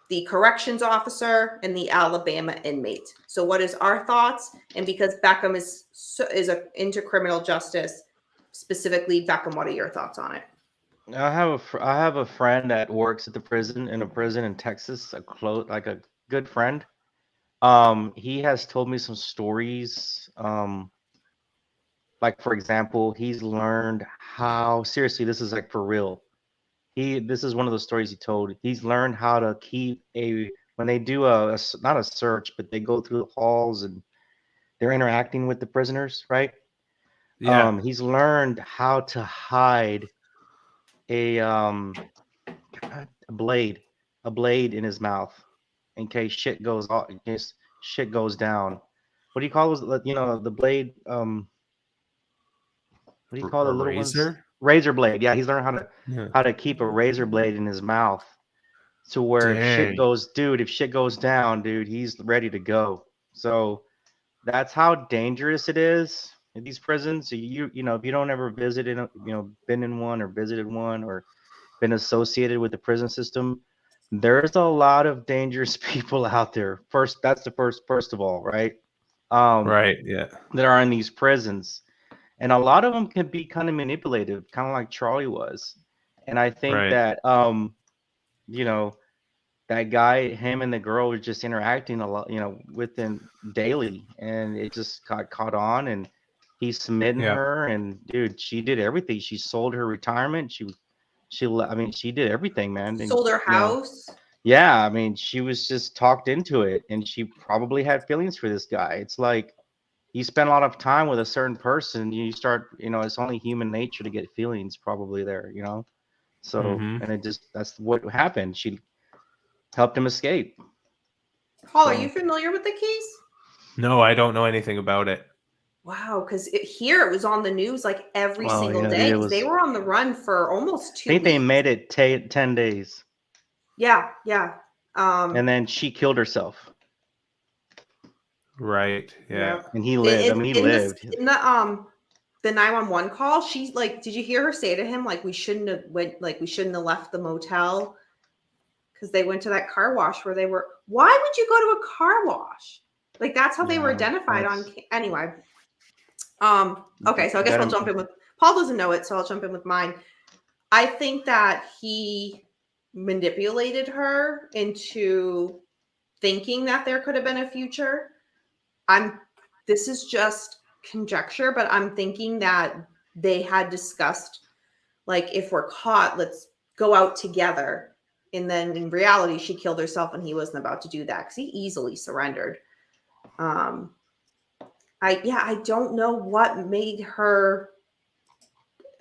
the corrections officer and the Alabama inmate. So what is our thoughts? And because Beckham is into criminal justice, specifically Beckham, what are your thoughts on it? I have a friend that works at the prison in Texas, a good friend. He has told me some stories like for example, he's learned how seriously this is like for real. This is one of the stories he told. He's learned how to keep when they do not a search, but they go through the halls and they're interacting with the prisoners, right? Yeah. He's learned how to hide a a blade, in his mouth in case shit goes off, in case shit goes down. What do you call those? You know, the blade. What do you call A the little ones? razor. Razor blade. Yeah, he's learned Yeah. how to keep a razor blade in his mouth to where if shit Dang. goes, dude, if shit goes down, dude, he's ready to go. So that's how dangerous it is in these prisons. So you know, if you don't ever visit in been in one or visited one or been associated with the prison system, there's a lot of dangerous people out there. That's the first of all, right? Um, Right. Yeah. that are in these prisons. And a lot of them can be kind of manipulative, kind of like Charlie was. And I think Right. that you know, that guy, him and the girl were just interacting a lot, with them daily, and it just got caught on, and he smitten Yeah. her, and dude, she did everything. She sold her retirement. I mean, she did everything, man. And Sold her house. yeah, I mean, she was just talked into it, and she probably had feelings for this guy. It's like you spend a lot of time with a certain person, you start, it's only human nature to get feelings probably there. So, Mm-hmm. and that's what happened. She helped him escape. Paul, are So, you familiar with the case? No, I don't know anything about it. Wow, because here it was on the news like every oh single yeah, day. it 'Cause they was. were on the run for almost I 2 think they weeks. made it 10 days, Yeah, yeah. and then she killed herself, Right. Yeah. Yeah. and he lived. I mean, he In lived. the 911 call, she's like, did you hear her say to him like we shouldn't have left the motel because they went to that car wash where they were. Why would you go to a car wash? Like that's how they were Yeah, identified that's anyway. Okay, so I guess that. I'll jump in with Paul doesn't know it, so I'll jump in with mine. I think that he manipulated her into thinking that there could have been a future. This is just conjecture, but I'm thinking that they had discussed like if we're caught, let's go out together. And then in reality, she killed herself and he wasn't about to do that because he easily surrendered. I don't know what made her.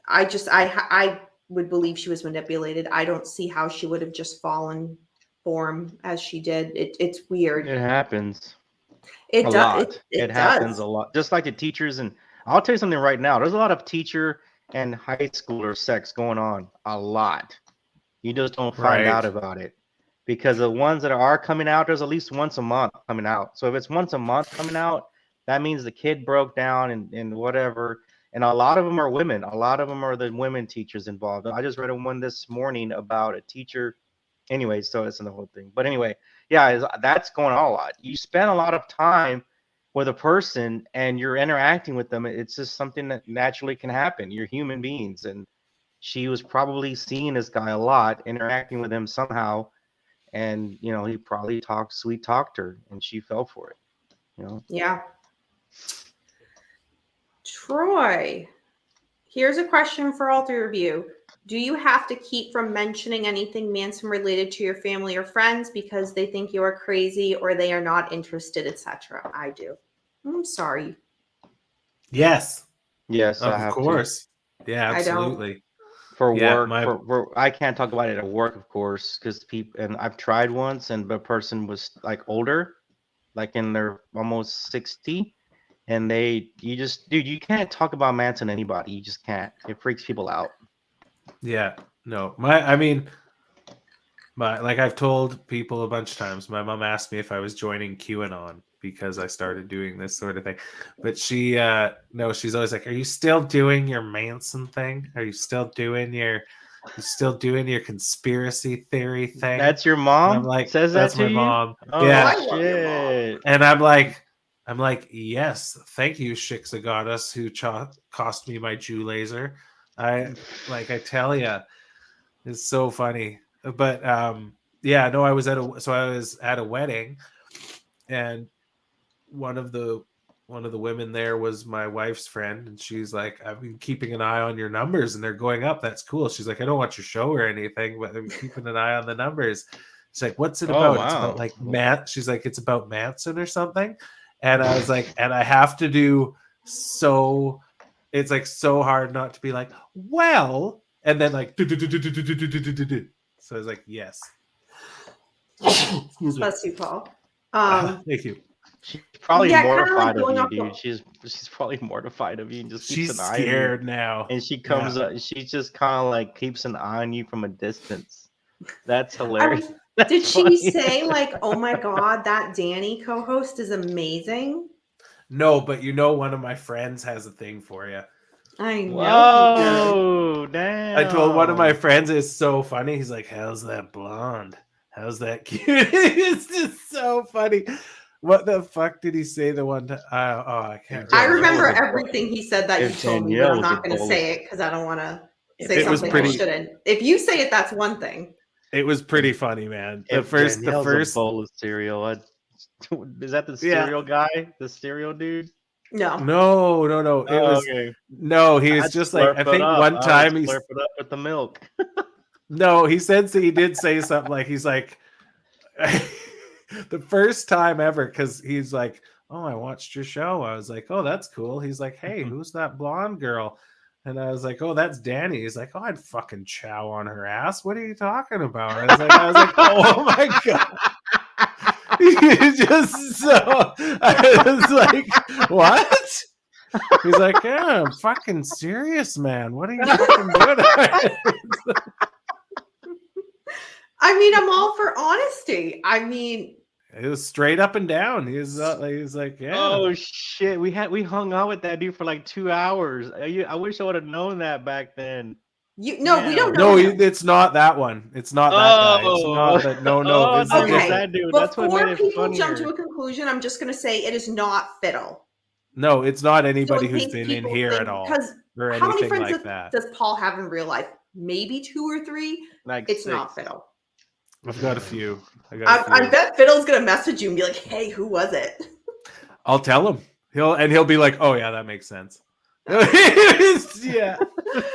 I would believe she was manipulated. I don't see how she would have just fallen for him as she did. It's weird. It happens It a does. lot. It It happens does. a lot. Just like the teachers, and I'll tell you something right now. There's a lot of teacher and high schooler sex going on. A lot. You just don't find Right. out about it because the ones that are coming out, there's at least once a month coming out. So if it's once a month coming out, that means the kid broke down and whatever. And a lot of them are women. A lot of them are the women teachers involved. I just read one this morning about a teacher. Anyway, so it's in the whole thing. But anyway, yeah, that's going on a lot. You spend a lot of time with a person and you're interacting with them. It's just something that naturally can happen. You're human beings, and she was probably seeing this guy a lot, interacting with him somehow, and he probably sweet talked her, and she fell for it. Yeah. Troy, here's a question for all three of you. Do you have to keep from mentioning anything Manson related to your family or friends because they think you are crazy or they are not interested, etc.? I do. I'm sorry. Yes. Yes, I Of have to. course. Yeah. I don't. Absolutely. For Yeah. work, for I can't talk about it at work, of course, because people, and I've tried once, and the person was like older, like in their almost 60, and dude, you can't talk about Manson to anybody. You just can't. It freaks people out. Yeah. No. Like I've told people a bunch of times, my mom asked me if I was joining QAnon because I started doing this sort of thing. But no, she's always like, "Are you still doing your Manson thing? Are you still doing your conspiracy theory thing?" That's your And I'm mom like, says that "That's to my you? mom." Oh I Yeah. love your mom. shit. And I'm like, "Yes, thank you, Shixagadas, who cost me my Jew laser." I tell you, it's so funny. But yeah, no, I was at a wedding, and one of the one of the women there was my wife's friend, and she's like, I've been keeping an eye on your numbers and they're going up. That's cool. She's like, I don't watch your show or anything, but I'm keeping an eye on the numbers. She's like, what's it about? It's about like she's like, it's about Manson or something. And I was like, and I have to do so, it's like so hard not to be like, well, and then like, so I was like, yes. Excuse me. Bless you, Paul. Thank you. She's probably mortified like of you, dude. She's probably mortified of you and just keeps she's an eye scared on you. now. And she comes up, she just kind of like keeps an eye on you from a distance. That's hilarious. Did she say like, oh my God, that Danny co-host is amazing? No, but you know, one of my friends has a thing for you. I know. Whoa, damn. I told one of my friends, it's so funny. He's like, how's that blonde? How's that cute? It's just so funny. What the fuck did he say the one time? I can't remember. I remember everything he said that you told me, but I'm not going to say it because I don't want to say something I shouldn't. If you say it, that's one thing. It was pretty funny, man. The first bowl of cereal. Is that the cereal guy? The cereal dude? No. It was okay. No. He was just like, I think one time he slurp it up with the milk. No, he said he did say something like he's like the first time ever, because he's like, oh, I watched your show. I was like, oh, that's cool. He's like, hey, who's that blonde girl? And I was like, oh, that's Danny. He's like, oh, I'd fucking chow on her ass. What are you talking about? I was like, oh my God. Just so I was like, what? He's like, yeah, I'm fucking serious, man. What are you fucking doing? I mean, I'm all for honesty. I mean, it was straight up and down. He was like, yeah. Oh shit, we hung out with that dude for like 2 hours. I wish I would have known that back then. We don't know. No, it's not that one. It's not that guy. It's not that. No. It's okay. That dude. Before that's what made it people funnier. jump to a conclusion, I'm just going to say it is not Fiddle. No, it's not anybody So who's been in here at all. Or how many anything friends like that. does Paul have in real life? Maybe 2 or 3. Like it's 6. not Fiddle. I've got a few. I bet Fiddle's going to message you and be like, hey, who was it? I'll tell him. He'll be like, oh yeah, that makes sense. Yeah.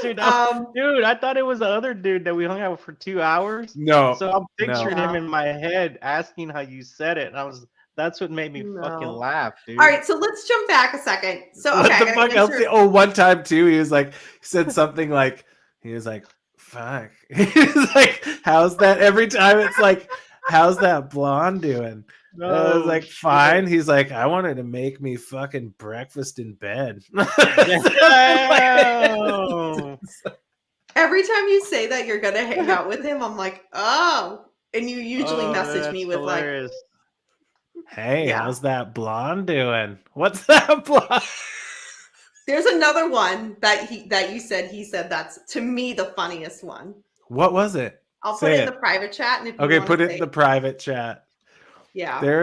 Dude, I thought it was the other dude that we hung out with for 2 hours. No. So I'm picturing him in my head asking how you said it. And that's what made me fucking laugh, dude. All right, so let's jump back a second. So okay, what the fuck else? Oh, one time too, he said something like, he was like, fuck. He's like, how's that? Every time it's like, how's that blonde doing? No, I was like, fine. He's like, I wanted to make me fucking breakfast in bed. Every time you say that you're gonna hang out with him, I'm like, oh. And you usually message me with hilarious. Like, hey, how's that blonde doing? What's that blonde? There's another one that you said he said that's to me the funniest one. What was it? I'll put it in the private chat. And if okay, put it in the private chat. Yeah. There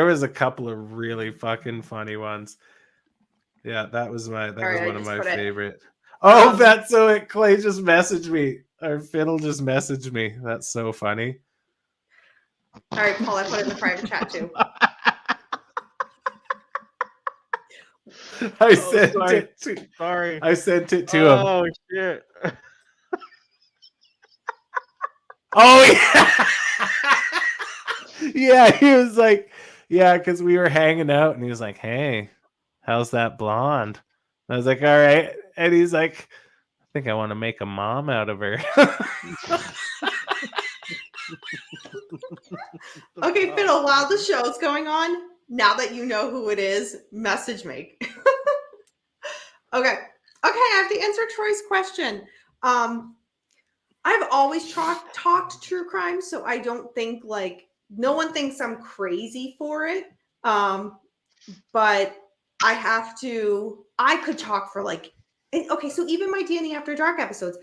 was a couple of really fucking funny ones. Yeah, that was one of my favorite. Oh, that's so it. Clay just messaged me. Or Fiddle just messaged me. That's so funny. All right, Paul, I put it in the private chat too. I sent it to him. Oh shit. Oh yeah. Yeah, he was like, yeah, because we were hanging out and he was like, hey, how's that blonde? And I was like, all right. And he's like, I think I want to make a mom out of her. Okay, Fiddle, while the show's going on, now that you know who it is, message me. Okay, I have to answer Troy's question. I've always talked true crime, so I don't think no one thinks I'm crazy for it. But I could talk for okay, so even my Danny After Dark episodes,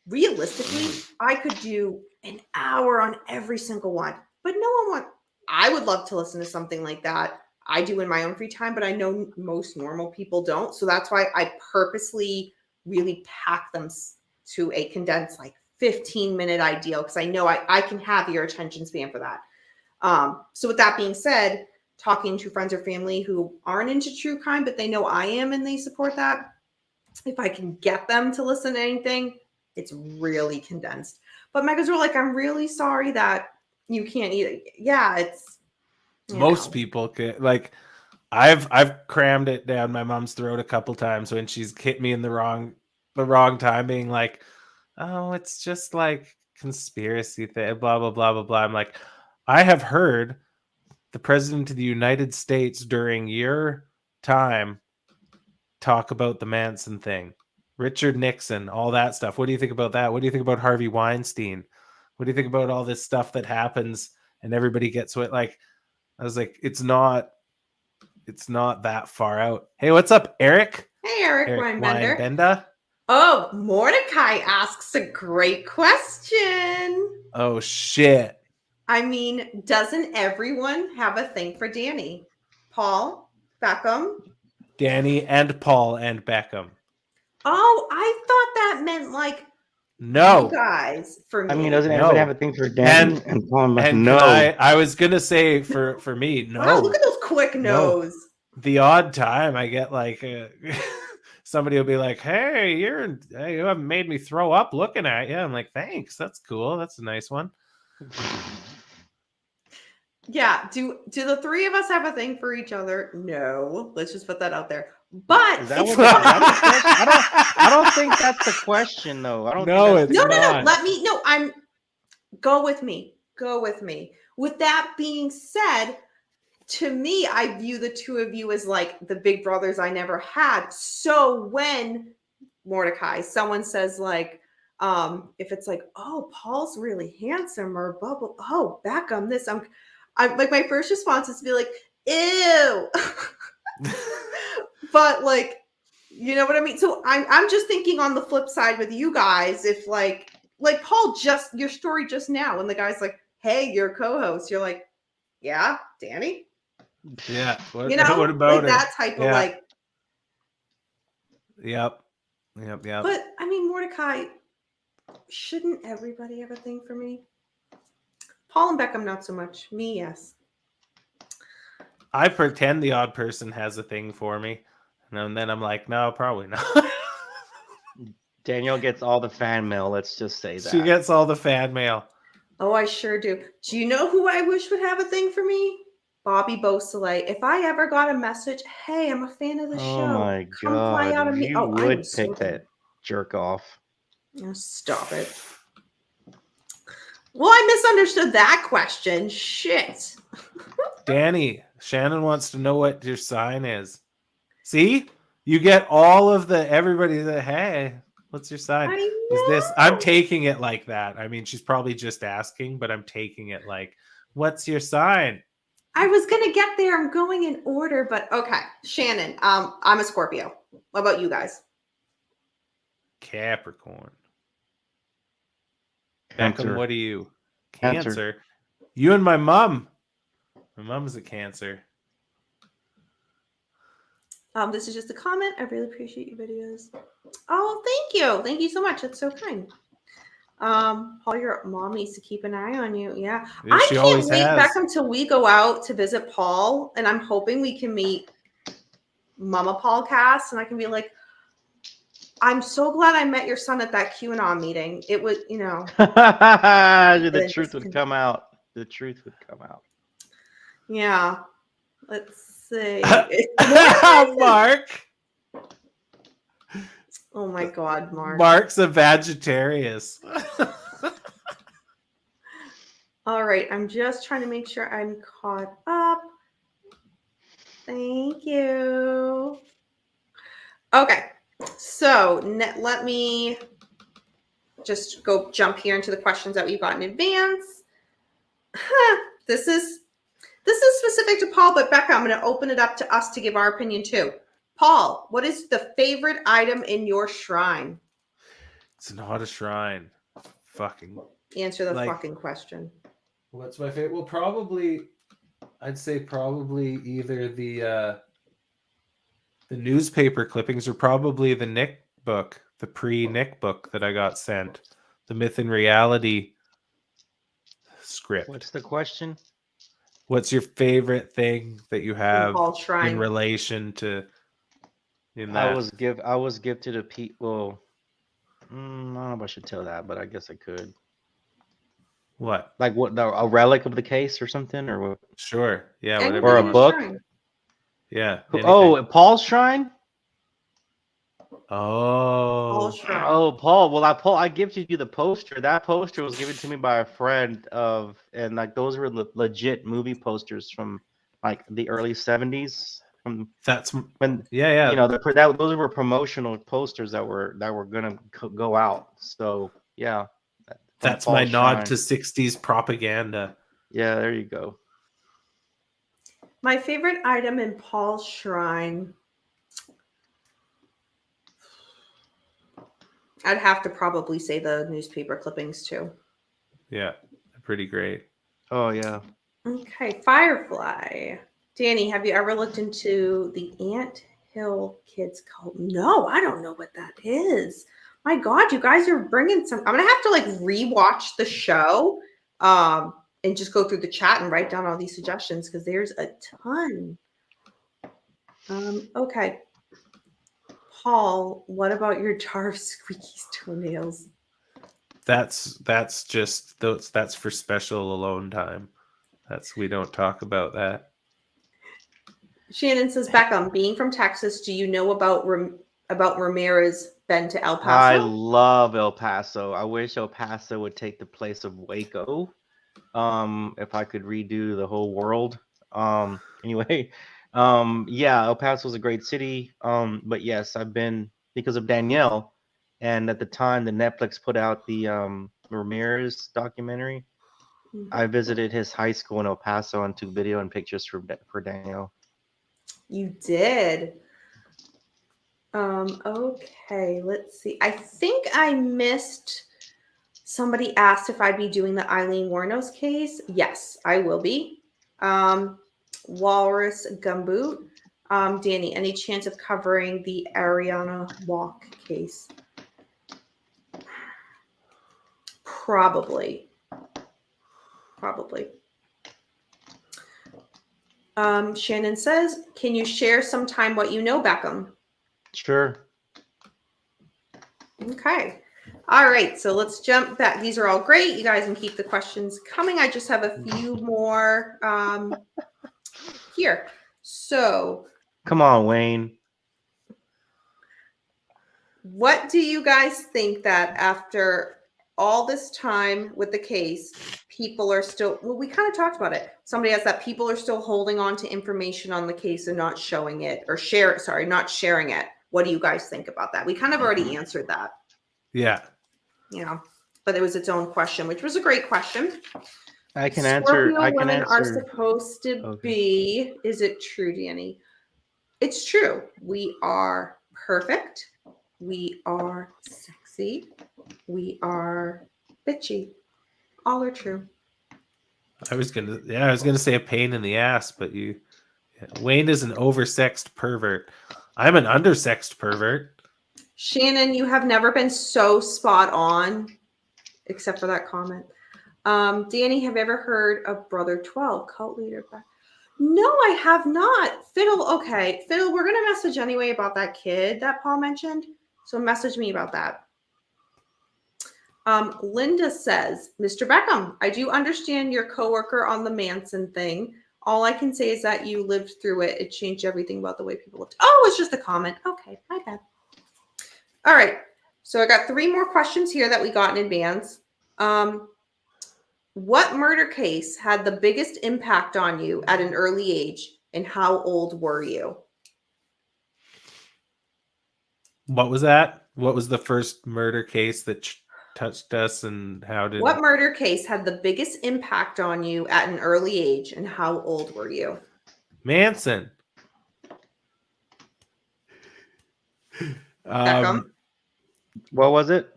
realistically, I could do an hour on every single one, but I would love to listen to something like that. I do in my own free time, but I know most normal people don't. So that's why I purposely really pack them to a condensed 15-minute ideal, because I know I can have your attention span for that. So with that being said, talking to friends or family who aren't into true crime, but they know I am and they support that. If I can get them to listen to anything, it's really condensed. But my kids were like, I'm really sorry that you can't eat it. Yeah, it's Most people could, like, I've crammed it down my mom's throat a couple times when she's hit me in the wrong time, being like, oh, it's just like conspiracy thing, blah blah blah blah blah. I'm like, I have heard the president of the United States during your time talk about the Manson thing, Richard Nixon, all that stuff. What do you think about that? What do you think about Harvey Weinstein? What do you think about all this stuff that happens and everybody gets what? Like, I was like, it's not that far out. Hey, what's up, Eric? Hey, Eric Weinbender. Weinbender. Oh, Mordecai asks a great question. Oh, shit. I mean, doesn't everyone have a thing for Danny? Paul, Beckham? Danny and Paul and Beckham. Oh, I thought that meant like no, you guys. For me, I mean, doesn't everybody have a thing for Danny and Paul? And no, I was gonna say for me, no. Wow, look at those quick no's. The odd time I get like somebody will be like, "Hey, you haven't made me throw up looking at you." I'm like, "Thanks, that's cool. That's a nice one." Yeah. Do the three of us have a thing for each other? No. Let's just put that out there. But is that what I don't think that's the question, though. I don't. No, think it's that's no. Let me. No, I'm. Go with me. Go with me. With that being said, to me, I view the two of you as like the big brothers I never had. So when Mordecai, someone says like, if it's like, oh, Paul's really handsome, or blah, blah, oh, Beckham, this, I'm like, my first response is to be like, ew. But like, you know what I mean? So I'm just thinking on the flip side with you guys, if like Paul, just your story just now, when the guy's like, hey, you're a co-host, you're like, yeah, Danny. Yeah. What, you know, what about like that type of like. Yep. But I mean, Mordecai, shouldn't everybody have a thing for me? Paul and Beckham, not so much. Me, yes. I pretend the odd person has a thing for me, and then I'm like, no, probably not. Danielle gets all the fan mail. Let's just say that She gets all the fan mail. Oh, I sure do. Do you know who I wish would have a thing for me? Bobby Beausoleil. If I ever got a message, hey, I'm a fan of the show. Oh my Come fly out of me. You would pick that jerk off. Oh, stop it. Well, I misunderstood that question. Shit. Danny, Shannon wants to know what your sign is. See? You get all of everybody that, hey, what's your sign? Is this? I'm taking it like that. I mean, she's probably just asking, but I'm taking it like, what's your sign? I was gonna get there. I'm going in order, but okay. Shannon, I'm a Scorpio. What about you guys? Capricorn. Cancer. Beckham, what are you? Cancer. You and my mom. My mom's a Cancer. This is just a comment. I really appreciate your videos. Oh, thank you. Thank you so much. That's so kind. Paul, your mom needs to keep an eye on you. Yeah. I can't wait back until we go out to visit Paul, and I'm hoping we can meet Mama Paul cast, and I can be like, I'm so glad I met your son at that QAnon meeting. It was, you know. The truth would come out. The truth would come out. Yeah. Let's see. Mark. Oh my God, Mark. Mark's a Vegetarius. All right. I'm just trying to make sure I'm caught up. Thank you. Okay. So let me just go jump here into the questions that we've got in advance. This is specific to Paul, but Becca, I'm going to open it up to us to give our opinion too. Paul, what is the favorite item in your shrine? It's not a shrine. Fucking answer the fucking question. What's my favorite? Well, I'd say probably either the newspaper clippings or probably the Nick book, the pre-Nick book that I got sent, the Myth and Reality script. What's the question? What's your favorite thing that you have Paul Shrine. in relation to in I that? was gifted a well, I don't know if I should tell that, but I guess I could. What? Like what? A relic of the case or something, or what? Sure. Yeah, Anything whatever Or you a in the want. book? shrine. Yeah. Oh, Paul's shrine. Paul Oh. Shrine. Oh, Paul. Well, I gifted you the poster. That poster was given to me by a friend and like those were legit movie posters from like the early '70s. From That's when yeah. those were promotional posters that were gonna go out. So yeah, from That's my Paul's nod Shrine. to 60s propaganda. Yeah, there you go. My favorite item in Paul's Shrine, I'd have to probably say the newspaper clippings too. Yeah. Pretty great. Oh yeah. Okay, Firefly. Danny, have you ever looked into the Ant Hill Kids cult? No, I don't know what that is. My God, you guys are bringing some. I'm gonna have to like rewatch the show, and just go through the chat and write down all these suggestions because there's a ton. Okay, Paul, what about your jar of Squeaky's toenails? That's just that's for special alone time. We don't talk about that. Shannon says, Beckham, being from Texas, do you know about Ramirez been to El Paso? I love El Paso. I wish El Paso would take the place of Waco. If I could redo the whole world. Anyway, yeah, El Paso is a great city. But yes, I've been because of Danielle, and at the time the Netflix put out the Ramirez documentary. I visited his high school in El Paso and took video and pictures for Danielle. You did. Okay, let's see. I think I missed. Somebody asked if I'd be doing the Eileen Wuornos case. Yes, I will be. Walrus Gumboot. Danny, any chance of covering the Ariana Walk case? Probably. Shannon says, can you share sometime what you know, Beckham? Sure. Okay. All right. So let's jump back. These are all great. You guys can keep the questions coming. I just have a few more here. So Come on, Wayne. what do you guys think that after all this time with the case, people are still, well, we kind of talked about it. Somebody asked that people are still holding on to information on the case and not showing it or not sharing it. What do you guys think about that? We kind of already answered that. Yeah. But it was its own question, which was a great question. I can Scorpio answer. women are supposed to be, is it true, Danny? It's true. We are perfect. We are sexy. We are bitchy. All are true. I was gonna say a pain in the ass, but Wayne is an oversexed pervert. I'm an undersexed pervert. Shannon, you have never been so spot on, except for that comment. Danny, have you ever heard of Brother 12, cult leader? No, I have not. Fiddle, okay. Fiddle, we're going to message anyway about that kid that Paul mentioned. So message me about that. Linda says, Mr. Beckham, I do understand your coworker on the Manson thing. All I can say is that you lived through it. It changed everything about the way people lived. Oh, it's just a comment. Okay, my bad. All right. So I got 3 more questions here that we got in advance. What murder case had the biggest impact on you at an early age, and how old were you? What was that? What was the first murder case that touched us, and how did? What murder case had the biggest impact on you at an early age, and how old were you? Manson. Beckham? What was it?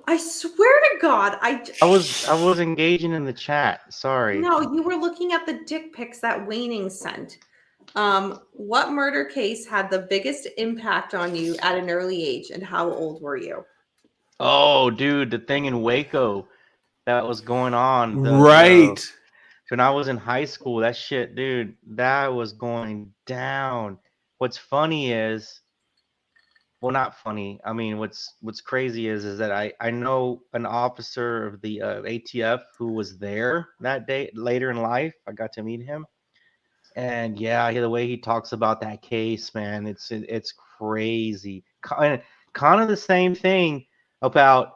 I swear to God, I was engaging in the chat. Sorry. No, you were looking at the dick pics that Waning sent. What murder case had the biggest impact on you at an early age, and how old were you? Oh, dude, the thing in Waco that was going on. Right. when I was in high school, that shit, dude, that was going down. What's funny is, well, not funny. I mean, what's crazy is that I know an officer of the ATF who was there that day later in life. I got to meet him, and yeah, the way he talks about that case, man, it's crazy. Kind of the same thing about.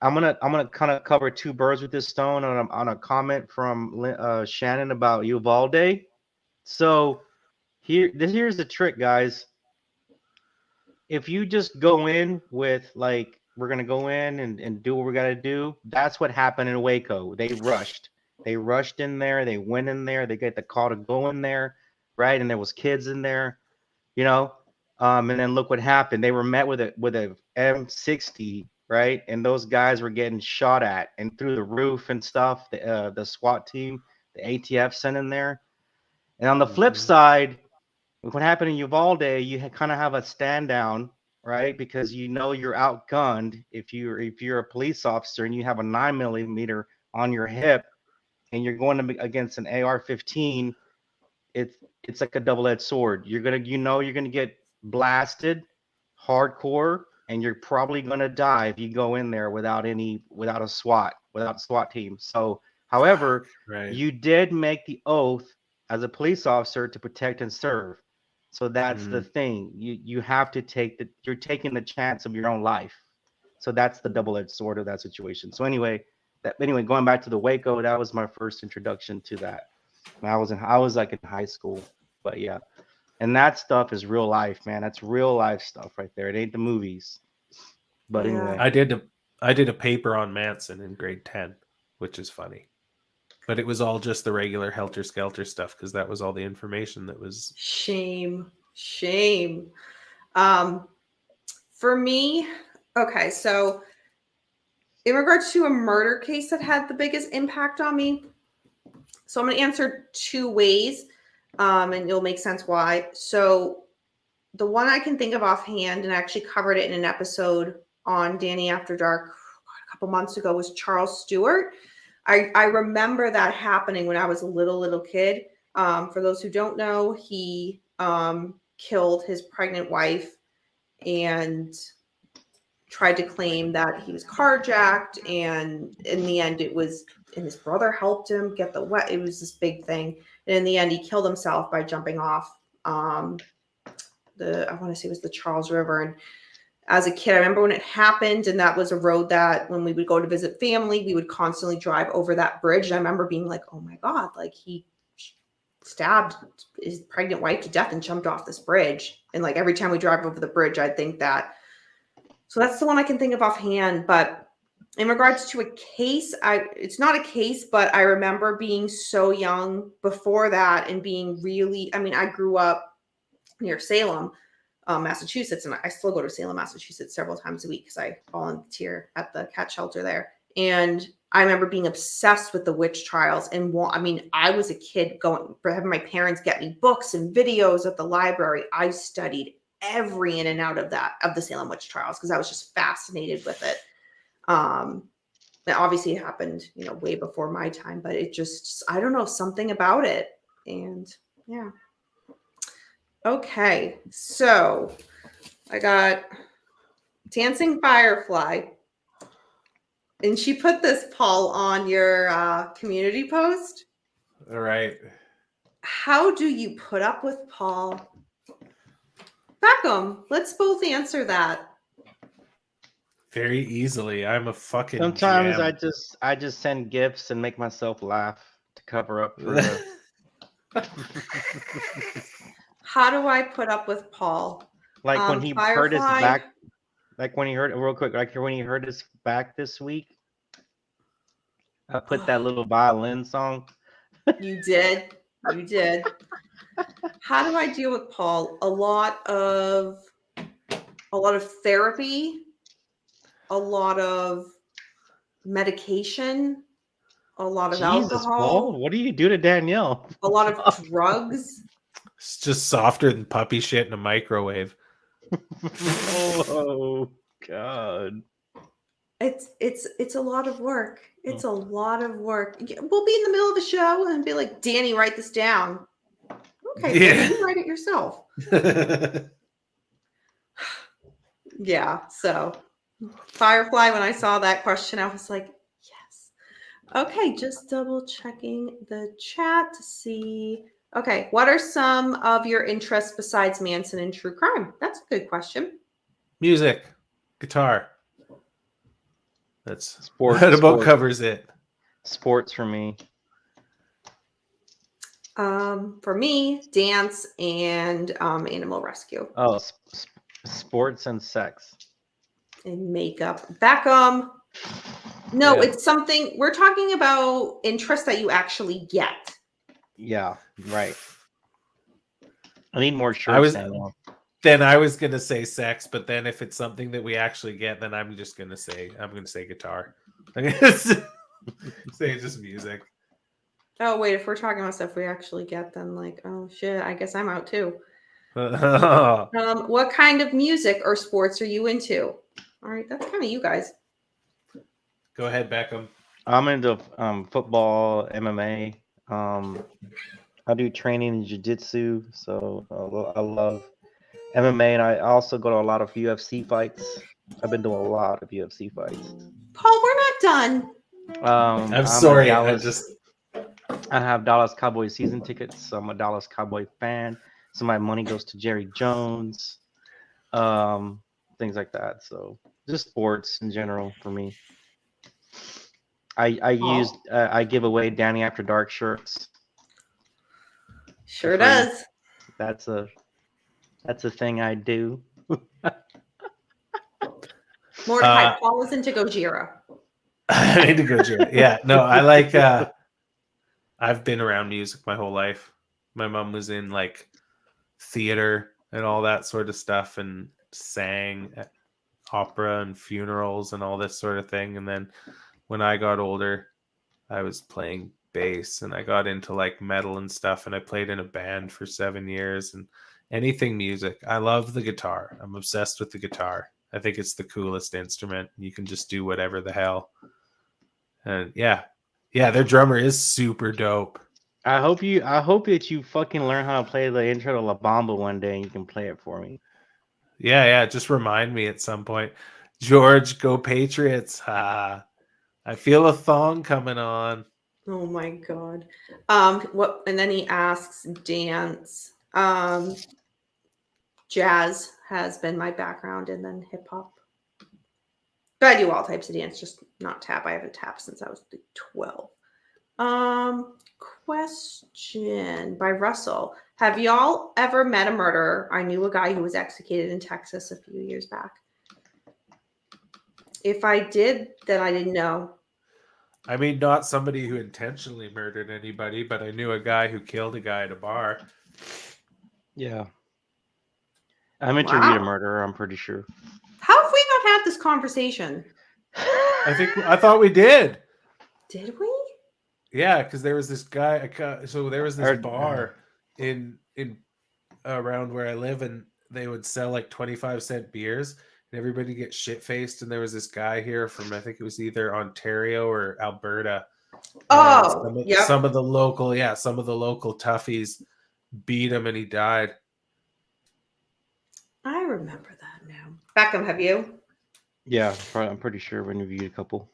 I'm gonna kind of cover two birds with this stone on a comment from Shannon about Uvalde. So here's the trick, guys. If you just go in with like we're gonna go in and do what we gotta do, that's what happened in Waco. They rushed. They rushed in there, they went in there, they get the call to go in there, right? And there was kids in there, you know. And then look what happened. They were met with a M60, right? And those guys were getting shot at and through the roof and stuff. The SWAT team, the ATF sent in there. And on the flip side, what happened in Uvalde, you kind of have a stand down, right? Because you know you're outgunned if you're a police officer and you have a 9mm on your hip and you're going against an AR-15. It's like a double-edged sword. You're gonna get blasted hardcore, and you're probably gonna die if you go in there without a SWAT team. So, however, Right. you did make the oath as a police officer to protect and serve. So that's the thing. You have to you're taking the chance of your own life. So that's the double-edged sword of that situation. So anyway, going back to the Waco, that was my first introduction to that. I was like in high school, but yeah, and that stuff is real life, man. That's real life stuff right there. It ain't the movies. But Yeah. anyway, I did a paper on Manson in grade 10, which is funny. But it was all just the regular helter skelter stuff because that was all the information that was. Shame. For me, okay, so in regards to a murder case that had the biggest impact on me, so I'm going to answer two ways, and it'll make sense why. So the one I can think of offhand, and I actually covered it in an episode on Danny After Dark a couple months ago, was Charles Stewart. I remember that happening when I was a little kid. For those who don't know, he killed his pregnant wife and tried to claim that he was carjacked, and in the end and his brother helped him get it was this big thing, and in the end he killed himself by jumping off I want to say it was the Charles River. And as a kid, I remember when it happened, and that was a road that when we would go to visit family, we would constantly drive over that bridge. And I remember being like, oh my God, like he stabbed his pregnant wife to death and jumped off this bridge. And like every time we drive over the bridge, I think that. So that's the one I can think of offhand. But in regards to a case, it's not a case, but I remember being so young before that and being really, I mean, I grew up near Salem, Massachusetts, and I still go to Salem, Massachusetts several times a week because I volunteer at the cat shelter there. And I remember being obsessed with the witch trials. And I was a kid having my parents get me books and videos at the library. I studied every in and out of the Salem witch trials because I was just fascinated with it. And obviously it happened, way before my time, but it just, I don't know, something about it. And yeah. Okay, so I got Dancing Firefly, and she put this, Paul, on your community post. All right. How do you put up with Paul? Beckham, let's both answer that. Very easily. I'm a fucking sometimes jam. I just send gifts and make myself laugh to cover up for the. How do I put up with Paul? Like when he Firefly, hurt his back. Like when he hurt real quick. Like when he hurt his back this week. I put that little violin song. You did. How do I deal with Paul? A lot of therapy, a lot of medication, a lot of Jesus, alcohol. Paul, what do you do to Danielle? A lot of drugs. It's just softer than puppy shit in a microwave. Oh God. It's a lot of work. It's a lot of work. We'll be in the middle of the show and be like, Danny, write this down. Okay, Danny, you write it yourself. Yeah. So Firefly, when I saw that question, I was like, yes. Okay, just double checking the chat to see. Okay, what are some of your interests besides Manson and true crime? That's a good question. Music, guitar. That's Sports. that about covers it. Sports for me. For me, dance and animal rescue. Oh, sports and sex. And makeup. Beckham. No, Yeah. it's something we're talking about interest that you actually get. Yeah, right. I need more shirts. Then I was gonna say sex, but then if it's something that we actually get, then I'm gonna say guitar. I'm gonna say just music. Oh wait, if we're talking about stuff we actually get, then like, oh shit, I guess I'm out too. What kind of music or sports are you into? All right, that's kind of you guys. Go ahead, Beckham. I'm into football, MMA. I do training in jiu-jitsu, so I love MMA, and I also go to a lot of UFC fights. I've been doing a lot of UFC fights. Paul, we're not done. I'm sorry. I have Dallas Cowboys season tickets, so I'm a Dallas Cowboy fan. So my money goes to Jerry Jones, things like that. So just sports in general for me. I give away Danny After Dark shirts. Sure does. That's a thing I do. Mordecai, Paul is into Gojira. I need to Gojira. Yeah, no, I like. I've been around music my whole life. My mom was in like theater and all that sort of stuff, and sang at opera and funerals and all this sort of thing. And then when I got older, I was playing bass, and I got into like metal and stuff, and I played in a band for 7 years. And anything music, I love the guitar. I'm obsessed with the guitar. I think it's the coolest instrument. You can just do whatever the hell. And yeah, their drummer is super dope. I hope that you fucking learn how to play the intro to La Bamba one day and you can play it for me. Yeah, just remind me at some point. George, go Patriots. I feel a thong coming on. Oh my god. What, and then he asks dance. Jazz has been my background, and then hip hop. But I do all types of dance, just not tap. I haven't tapped since I was 12. Question by Russell. Have y'all ever met a murderer? I knew a guy who was executed in Texas a few years back. If I did, then I didn't know. I mean, not somebody who intentionally murdered anybody, but I knew a guy who killed a guy at a bar. Yeah. I'm interviewed a murderer, I'm pretty sure. How have we not had this conversation? I thought we did. Did we? Yeah, because there was this guy. So there was this bar in around where I live, and they would sell like 25-cent beers, and everybody gets shit faced. And there was this guy here from, I think it was either Ontario or Alberta. Oh, yeah. Some of the local toughies beat him, and he died. I remember that now. Beckham, have you? Yeah, I'm pretty sure we interviewed a couple.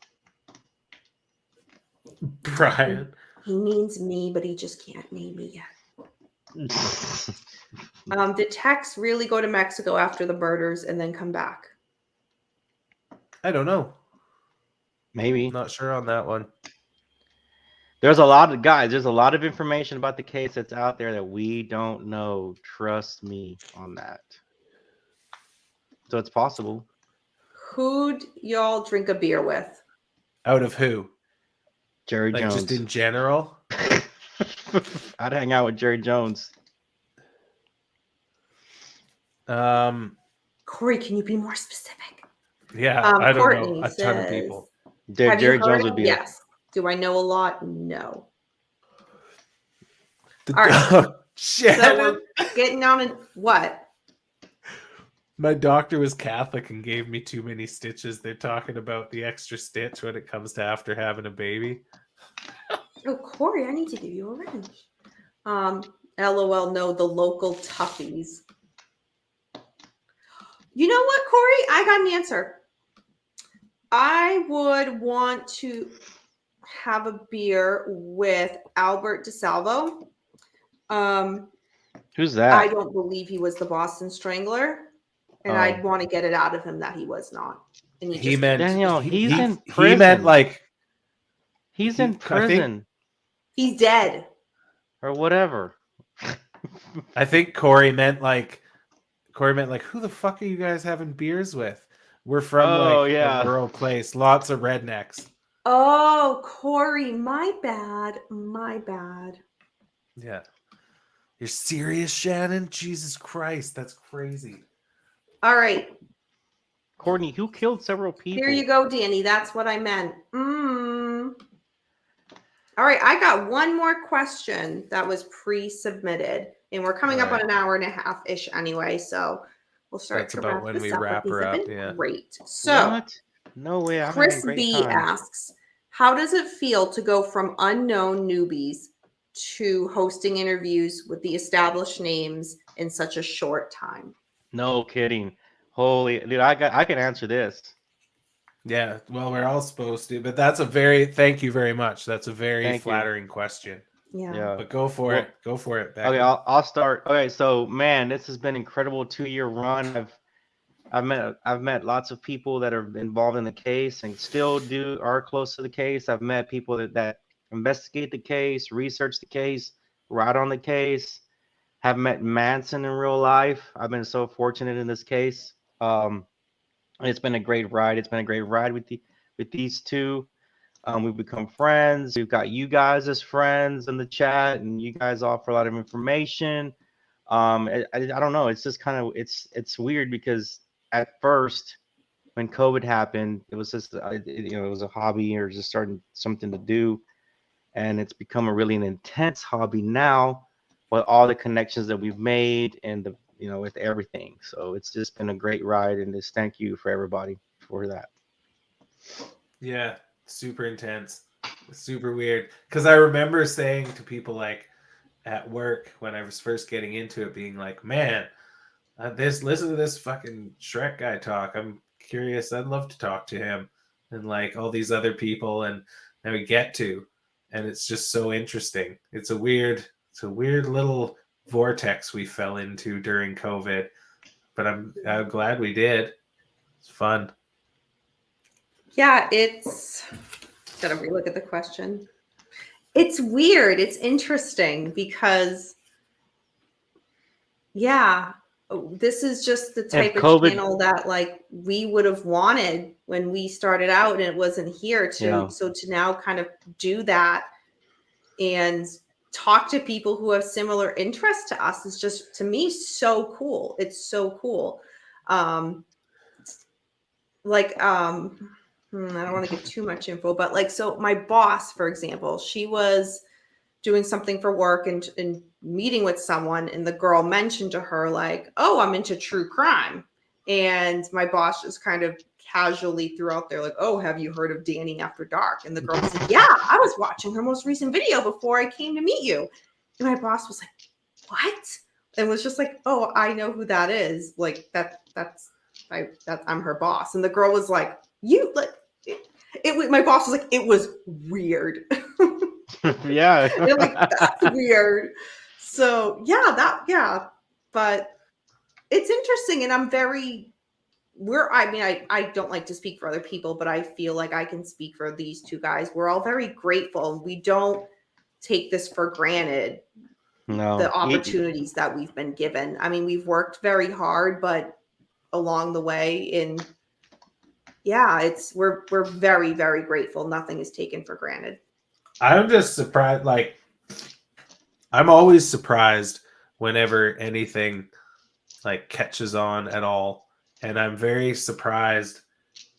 Brian. He means me, but he just can't name me yet. Did Tex really go to Mexico after the murders and then come back? I don't know. Maybe. Not sure on that one. There's a lot of information about the case that's out there that we don't know. Trust me on that. So it's possible. Who'd y'all drink a beer with? Out of who? Jerry Jones. Just in general? I'd hang out with Jerry Jones. Corey, can you be more specific? Yeah, I don't know. A ton of people. Jerry Jones would be. Yes. Do I know a lot? No. All right. So we're getting on in what? My doctor was Catholic and gave me too many stitches. They're talking about the extra stitch when it comes to after having a baby. Oh, Corey, I need to give you a wrench. LOL, no, the local toughies. You know what, Corey? I got an answer. I would want to have a beer with Albert DeSalvo. Who's that? I don't believe he was the Boston Strangler, and I'd want to get it out of him that he was not. And He meant Daniel. He's in prison. He meant like he's in prison. He's dead or whatever. I think Corey meant like who the fuck are you guys having beers with? We're from a rural place, lots of rednecks. Oh, Corey, my bad. My bad. Yeah. You're serious, Shannon? Jesus Christ, that's crazy. All right. Courtney, who killed several people? Here you go, Danny. That's what I meant. All right, I got one more question that was pre-submitted, and we're coming up on an hour and a half-ish anyway, so we'll start That's to about wrap when this we up. wrap her up, yeah. Great. So, what? No way. I'm Chris having a great B time. asks, how does it feel to go from unknown newbies to hosting interviews with the established names in such a short time? No kidding. Holy dude, I can answer this. Yeah, well, we're all supposed to, but that's thank you very much. That's a very flattering question. Yeah. But go for it. Go for it, Beckham. Okay, I'll start. Okay, so man, this has been an incredible 2-year run. I've met lots of people that are involved in the case and still are close to the case. I've met people that investigate the case, research the case, write on the case. Have met Manson in real life. I've been so fortunate in this case. It's been a great ride. It's been a great ride with these two. We've become friends. We've got you guys as friends in the chat, and you guys offer a lot of information. I don't know. It's just kind of it's weird because at first, when COVID happened, it was just it was a hobby or just starting something to do, and it's become an intense hobby now with all the connections that we've made and with everything. So it's just been a great ride, and just thank you for everybody for that. Yeah, super intense, super weird. Because I remember saying to people like at work when I was first getting into it, being like, "Man, listen to this fucking Shrek guy talk. I'm curious. I'd love to talk to him." And like all these other people, and then we get to, and it's just so interesting. It's a weird little vortex we fell into during COVID, but I'm glad we did. It's fun. Yeah, gotta relook at the question. It's weird. It's interesting because, this is just the type of channel that like we would have wanted when we started out, and it wasn't here to. So to now kind of do that and talk to people who have similar interests to us is just, to me, so cool. It's so cool. I don't want to give too much info, but like, so my boss, for example, she was doing something for work and meeting with someone, and the girl mentioned to her like, "Oh, I'm into true crime." And my boss just kind of casually threw out there like, "Oh, have you heard of Danny After Dark?" And the girl said, "Yeah, I was watching her most recent video before I came to meet you." And my boss was like, "What?" And was just like, "Oh, I know who that is. Like I'm her boss." And the girl was like, "You like it?" My boss was like, "It was weird." Yeah. They're like, "That's weird." So but it's interesting, and I don't like to speak for other people, but I feel like I can speak for these two guys. We're all very grateful. We don't take this for granted. No. The opportunities that we've been given. I mean, we've worked very hard, but along the way, we're very, very grateful. Nothing is taken for granted. I'm just surprised. Like, I'm always surprised whenever anything like catches on at all, and I'm very surprised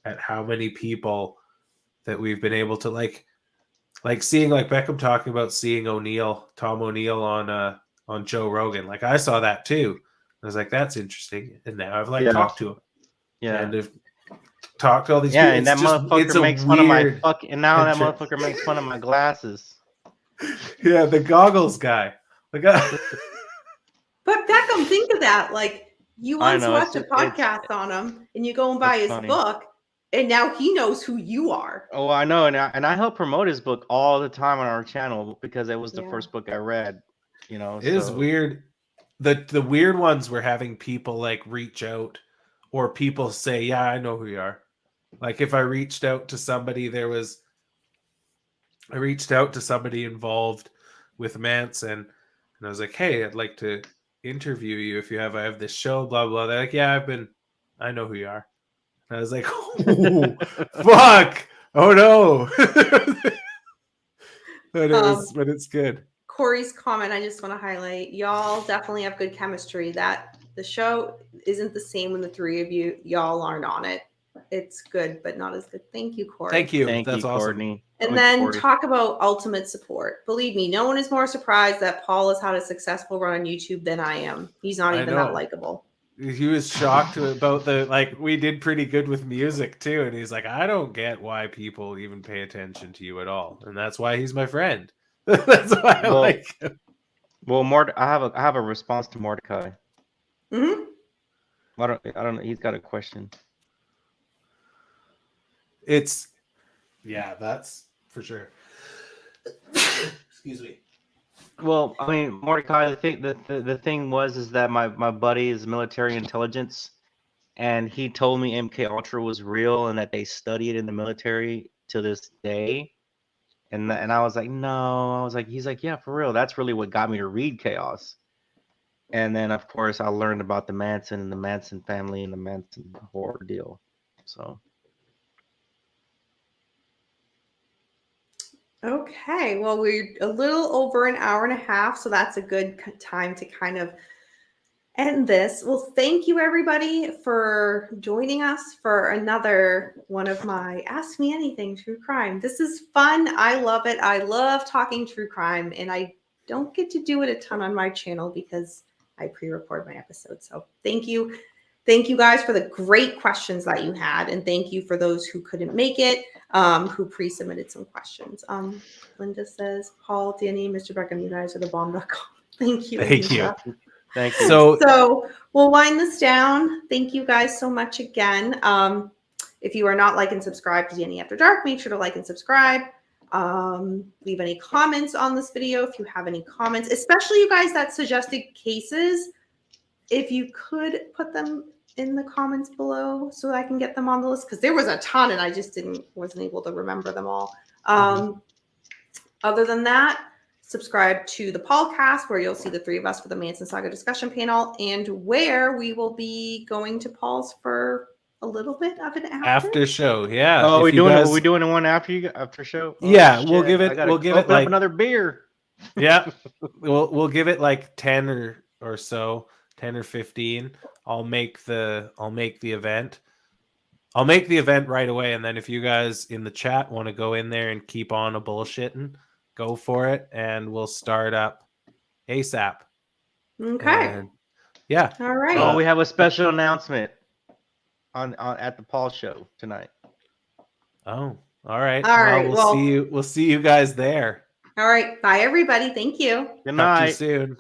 at how many people that we've been able to like seeing, like Beckham talking about seeing Tom O'Neill on Joe Rogan. Like I saw that too, I was like, that's interesting. And now I've like Yeah. talked to him. Yeah. And I've talked to all these Yeah, people. and that It's motherfucker a makes fun of my weird fuck. And now that entrance. motherfucker makes fun of my glasses. Yeah, the goggles guy. The guy. But Beckham, think of that. Like, you I once know, watched a it's- podcast on him, and you go and buy it's his funny. book, and now he knows who you are. Oh, I know, and I help promote his book all the time on our channel because it was the Yeah. first book I read. You know, It is weird. The weird ones were having people like reach out, or people say, "Yeah, I know who you are." Like if I reached out to somebody, I reached out to somebody involved with Manson, and I was like, "Hey, I'd like to interview you if I have this show." Blah blah. They're like, "Yeah, I know who you are." And I was like, "Oh, fuck! Oh no!" But it's good. Corey's comment, I just want to highlight, y'all definitely have good chemistry. That the show isn't the same when the three of y'all aren't on it. It's good, but not as good. Thank you, Corey. Thank you. Thank That's you, awesome. Courtney. And Thank then Corey. talk about ultimate support. Believe me, no one is more surprised that Paul has had a successful run on YouTube than I am. He's not I even know. that likable. He was shocked about we did pretty good with music too, and he's like, I don't get why people even pay attention to you at all, and that's why he's my friend. That's why I like him. Well, I have a response to Mordecai. Mm-hmm. I don't know. He's got a question. That's for sure. Excuse me. Well, I mean, Mordecai, the thing is that my buddy is military intelligence, and he told me MK Ultra was real and that they study it in the military to this day. And I was like, no. I was like, he's like, yeah, for real. That's really what got me to read Chaos. And then, of course, I learned about the Manson and the Manson family and the Manson horror deal. So. Okay, well, we're a little over an hour and a half, so that's a good time to kind of end this. Well, thank you everybody for joining us for another one of my Ask Me Anything True Crime. This is fun. I love it. I love talking true crime, and I don't get to do it a ton on my channel because I pre-record my episodes. So thank you. Thank you guys for the great questions that you had, and thank you for those who couldn't make it, who pre-submitted some questions. Linda says, Paul, Danny, Mr. Beckham, you guys are the bomb.com. Thank you. Thank Linda. you. Thank you. So we'll wind this down. Thank you guys so much again. If you are not like and subscribed to Danny After Dark, make sure to like and subscribe. Leave any comments on this video if you have any comments, especially you guys that suggested cases. If you could put them in the comments below so I can get them on the list, because there was a ton and I just wasn't able to remember them all. Other than that, subscribe to the podcast where you'll see the three of us for the Manson Saga Discussion Panel, and where we will be going to Paul's for a little bit of an After show. Yeah. Oh, If are we doing one after show? Oh, yeah, shit. we'll give it open like up another beer. Yeah. We'll give it like 10 or so, 10 or 15. I'll make the event. I'll make the event right away, and then if you guys in the chat want to go in there and keep on a bullshitting, go for it, and we'll start up ASAP. Okay. And yeah. All right. Oh, we have a special announcement on at the Paul show tonight. Oh, all right. All right. We'll see you guys there. All right. Bye, everybody. Thank you. Good Talk to you night. soon.